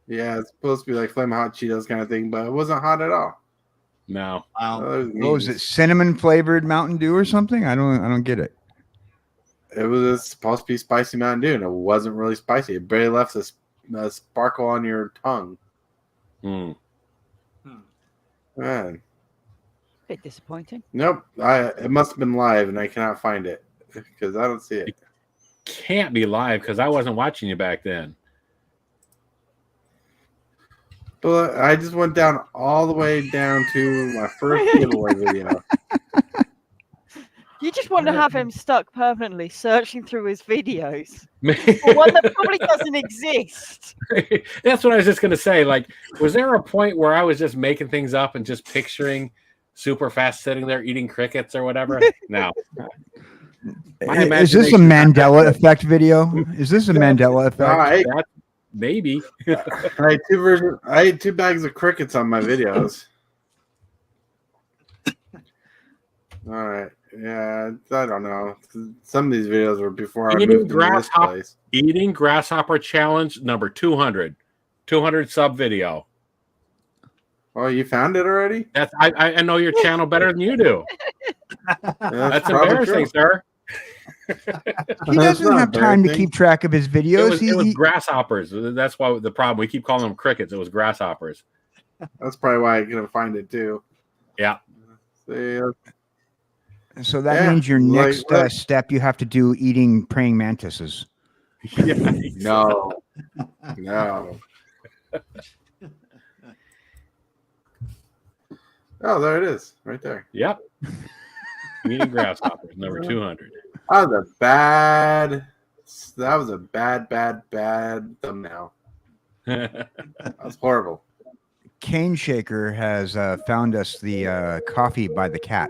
Yeah, it's supposed to be like flaming hot Cheetos kind of thing, but it wasn't hot at all. No. Wow. Was it cinnamon flavored Mountain Dew or something? I don't get it. It was supposed to be spicy Mountain Dew, and it wasn't really spicy. It barely left a sparkle on your tongue. Hmm. Man. Bit disappointing. Nope. It must have been live, and I cannot find it because I don't see it. Can't be live because I wasn't watching you back then. But I just went down all the way down to my first giveaway video. You just want to have him stuck permanently searching through his videos for one that probably doesn't exist. That's what I was just going to say. Like, was there a point where I was just making things up and just picturing Superfast sitting there eating crickets or whatever? No. Is this a Mandela effect video? Is this a Mandela effect? Maybe. I ate 2 bags of crickets on my videos. All right. Yeah, I don't know. Some of these videos were before I moved to this place. Eating grasshopper challenge number 200. 200 sub video. Oh, you found it already? That's I know your channel better than you do. That's embarrassing, sir. He doesn't have time to keep track of his videos. It was grasshoppers. That's why the problem. We keep calling them crickets. It was grasshoppers. That's probably why I couldn't find it too. Yeah. So that means your next step, you have to do eating praying mantises. Yeah, no. Oh, there it is, right there. Yep. Eating grasshoppers, number 200. That was a bad thumbnail. That was horrible. Cane Shaker has found us the coffee by the cat.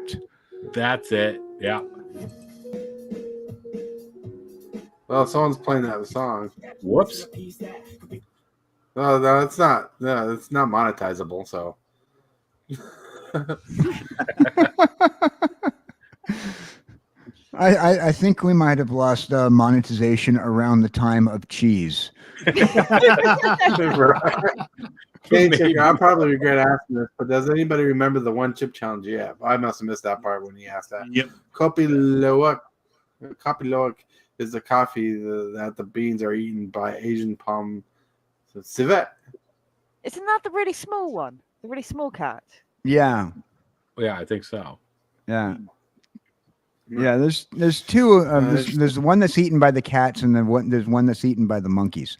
That's it. Yeah. Well, someone's playing that song. Whoops. No, it's not. No, it's not monetizable. So. I think we might have lost monetization around the time of cheese. I probably regret asking this, but does anybody remember the 1 chip challenge? Yeah, I must have missed that part when he asked that. Yep. Kopi Luwak is the coffee that the beans are eaten by Asian palm civet. Isn't that the really small one? The really small cat? Yeah. Yeah, I think so. Yeah. Yeah, there's 2. There's the one that's eaten by the cats, and then there's one that's eaten by the monkeys.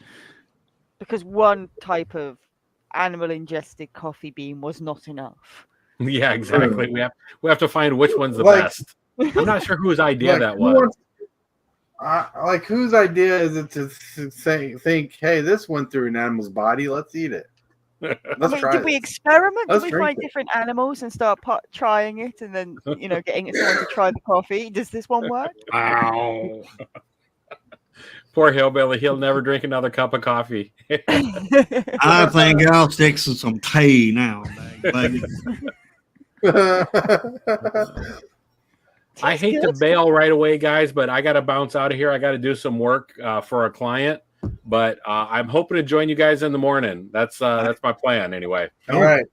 Because one type of animal ingested coffee bean was not enough. Yeah, exactly. We have to find which one's the best. I'm not sure whose idea that was. Whose idea is it to think, hey, this went through an animal's body, let's eat it. Did we experiment? Did we find different animals and start trying it, and then getting someone to try the coffee? Does this one work? Ow. Poor hillbilly. He'll never drink another cup of coffee. I think I'll stick to some tea now. I hate to bail right away, guys, but I got to bounce out of here. I got to do some work for a client. But I'm hoping to join you guys in the morning. That's my plan anyway. All right.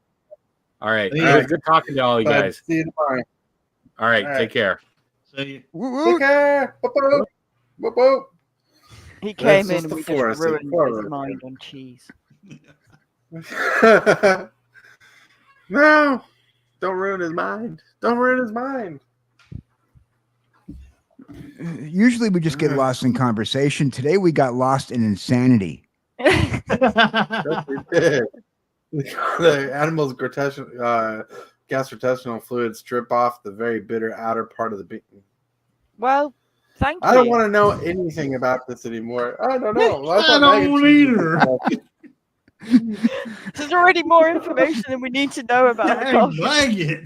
It was good talking to all you guys. See you tomorrow. All right. Take care. See you. Take care. Whoop. He came in and we just ruined his mind on cheese. No. Don't ruin his mind. Don't ruin his mind. Usually we just get lost in conversation. Today we got lost in insanity. Yes, we did. The animal's gastrointestinal fluids strip off the very bitter outer part of the bean. Well, thank you. I don't want to know anything about this anymore. I don't know. I don't either. There's already more information than we need to know about the coffee.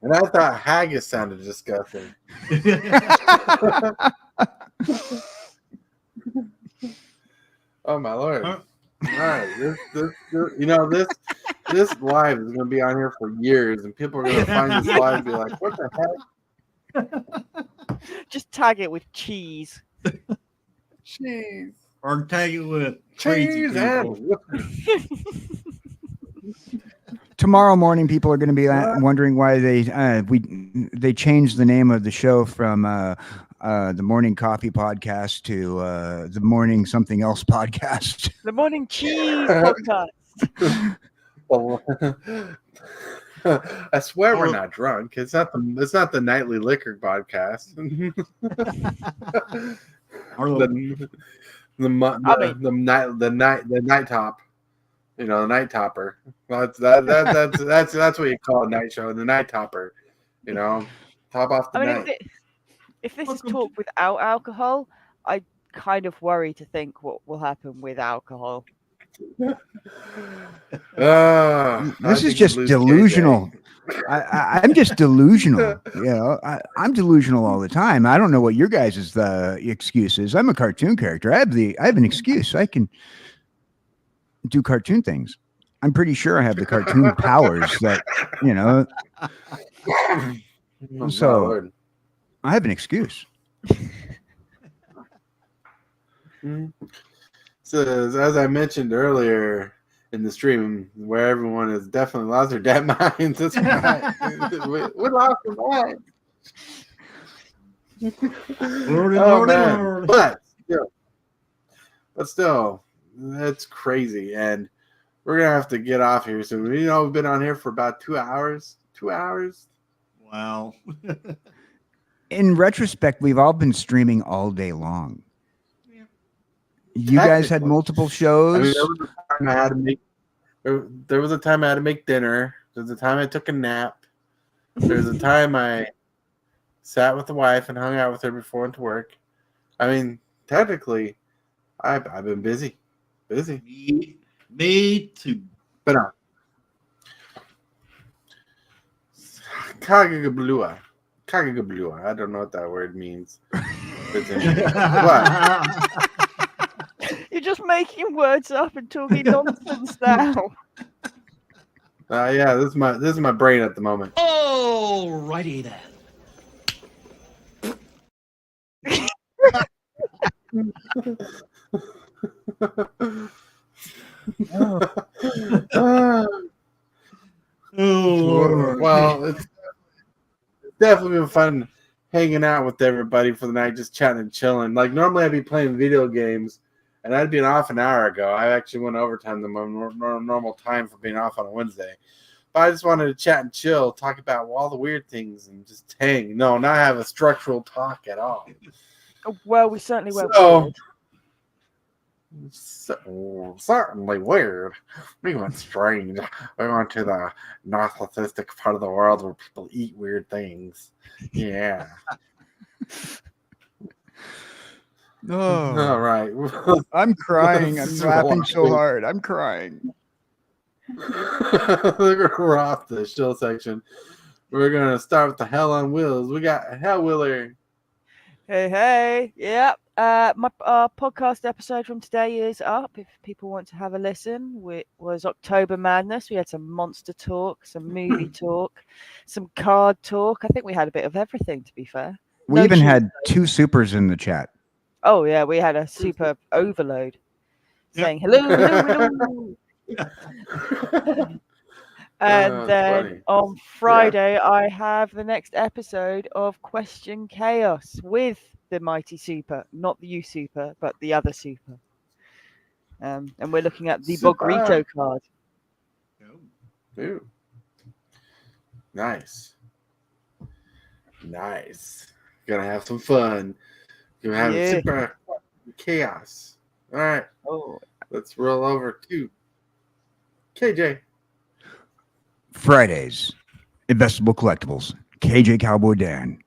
And I thought haggis sounded disgusting. Oh my Lord! All right, this live is going to be on here for years, and people are going to find this live and be like, "What the heck?" Just tag it with cheese. Cheese. Or tag it with crazy people. Tomorrow morning, people are going to be wondering why they changed the name of the show from the Morning Coffee Podcast to the Morning Something Else Podcast. The Morning Cheese Podcast. I swear we're not drunk. It's not the Nightly Liquor Podcast. the night top. The night topper. That's what you call a night show, the night topper. You know, top off the I mean, night. if this is Welcome talk without alcohol, I kind of worry to think what will happen with alcohol. I This is think you just lose delusional. KJ. I'm just delusional. I'm delusional all the time. I don't know what your guys' excuse is. I'm a cartoon character. I have an excuse. I can do cartoon things. I'm pretty sure I have the cartoon powers that, you know. Oh, So Lord. I have an excuse. So, as I mentioned earlier in the stream, where everyone has definitely lost their dead minds. That's right. we lost our minds. Lordy, Oh, lordy, man. lordy. But still, that's crazy. And we're going to have to get off here soon. We've been on here for about 2 hours. 2 hours. Wow. In retrospect, we've all been streaming all day long. You guys had multiple shows. I mean, there was a time I had to make. There was a time I had to make dinner. There was a time I took a nap. There was a time I sat with the wife and hung out with her before I went to work. I mean, technically, I've been busy. Me too. But Kagagablua. I don't know what that word means. But You're just making words up and talking nonsense now. yeah, this is my brain at the moment. Alrighty then. Well, it's definitely been fun hanging out with everybody for the night, just chatting and chilling. Like normally I'd be playing video games, and I'd been off an hour ago. I actually went overtime than my normal time for being off on a Wednesday. But I just wanted to chat and chill, talk about all the weird things, and just hang. No, not have a structural talk at all. Well, we certainly won't. Certainly weird. We went strange. We went to the narcissistic part of the world where people eat weird things. Yeah. All right. I'm crying. I'm laughing so hard. I'm crying. We're off the chill section. We're gonna start with the Hell on Wheels. We got Hell Wheeler. Hey, yep. My podcast episode from today is up. If people want to have a listen, it was October Madness. We had some monster talk, some movie talk, some card talk. I think we had a bit of everything, to be fair. We even had 2 supers in the chat. Oh yeah, we had a super overload saying hello. And then funny. on Friday, I have the next episode of Question Chaos with the Mighty Super, not the U Super, but the other Super. And we're looking at the Bogrito card. Ooh. Nice. Gonna have some fun. Gonna have super chaos. All right. Oh. Let's roll over to KJ. Fridays, Investable Collectibles, KJ Cowboy Dan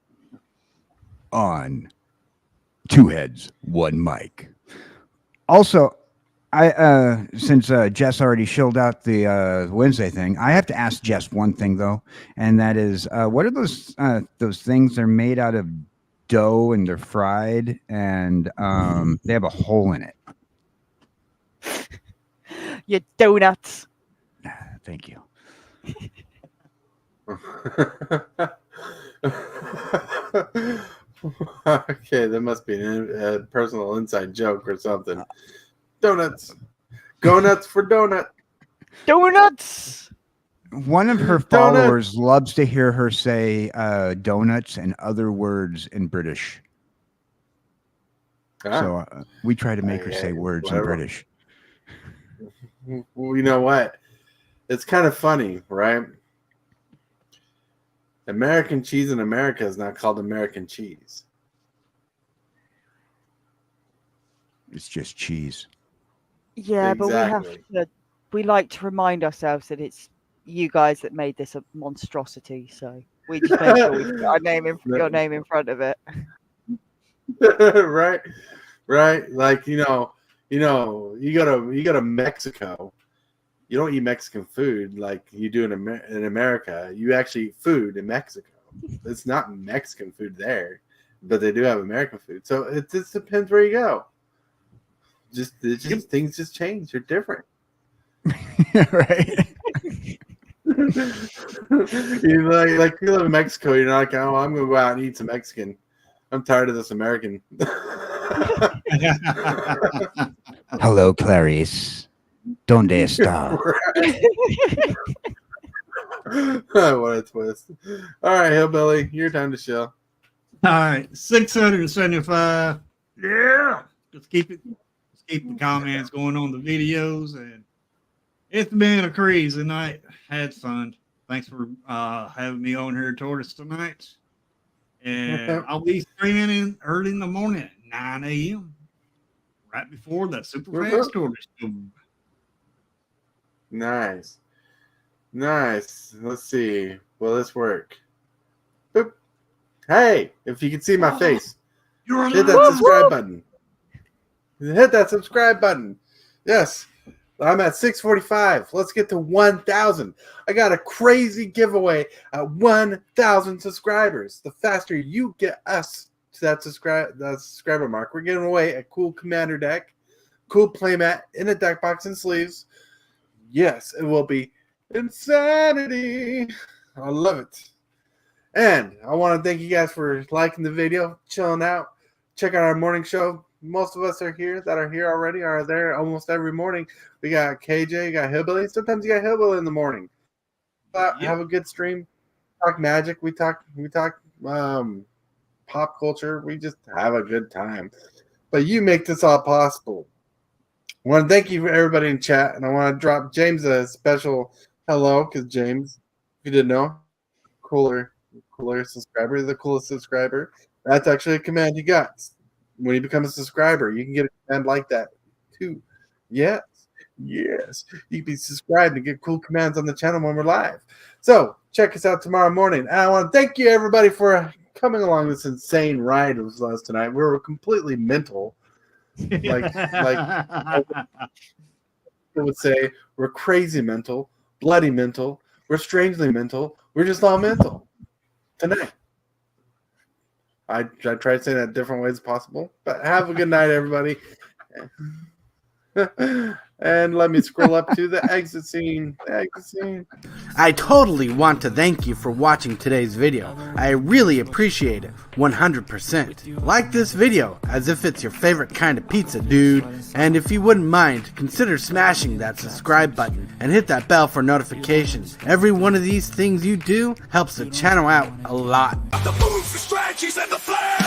on 2 heads, 1 mic. Also, I since Jess already shilled out the Wednesday thing, I have to ask Jess one thing though, and that is, what are those things? They're made out of dough and they're fried, and they have a hole in it. Your donuts. Thank you. Okay, that must be a personal inside joke or something. Donuts. Go nuts for donut. Donuts. One of her followers loves to hear her say donuts and other words in British. So we try to make her say words in British. Well, you know what? It's kind of funny, right? American cheese in America is not called American cheese. It's just cheese. Yeah, Exactly. but we like to remind ourselves that it's you guys that made this a monstrosity. So We just make sure we put our your name in front of it. Right. Like you go to Mexico. You don't eat Mexican food like you do in America. You actually eat food in Mexico. It's not Mexican food there, but they do have American food. So it just depends where you go. Things just change. They're different. Right. You live in Mexico. You're not like, oh, I'm gonna go out and eat some Mexican. I'm tired of this American. Hello, Clarice. ¿Dónde está? What a twist. All right, Hillbilly, your time to show. All right, 675. Yeah. Let's keep the comments going on the videos. And it's been a crazy night. Had fun. Thanks for having me on here, Tortoise, tonight. And I'll be streaming early in the morning at 9 a.m. right before that super fast Tortoise show. Nice. Let's see. Will this work? Boop. Hey, if you can see my face, hit that subscribe button. Hit that subscribe button. Yes. I'm at 645. Let's get to 1,000. I got a crazy giveaway at 1,000 subscribers. The faster you get us to that subscriber mark, we're giving away a cool commander deck, cool playmat in a deck box and sleeves. Yes, it will be insanity. I love it. And I want to thank you guys for liking the video, chilling out. Check out our morning show. Most of us are here already, are there almost every morning. We got KJ, got Hillbilly. Sometimes you got Hillbilly in the morning. But have a good stream. Talk magic. We talk pop culture. We just have a good time. But you make this all possible. I want to thank you for everybody in chat, and I want to drop James a special hello, because James, if you didn't know, cooler subscriber, the coolest subscriber. That's actually a command you got. When you become a subscriber, you can get a command like that too. Yes. You can be subscribed and get cool commands on the channel when we're live. So check us out tomorrow morning. And I want to thank you everybody for coming along this insane ride with us tonight. We were completely mental. Like I would say, we're crazy mental, bloody mental, we're strangely mental, we're just all mental tonight. I try to say that different ways as possible. But have a good night, everybody. And let me scroll up to the exit scene. I totally want to thank you for watching today's video. I really appreciate it, 100%. Like this video as if it's your favorite kind of pizza, dude. And if you wouldn't mind, consider smashing that subscribe button and hit that bell for notifications. Every one of these things you do helps the channel out a lot. The moves, the strategies, and the flair.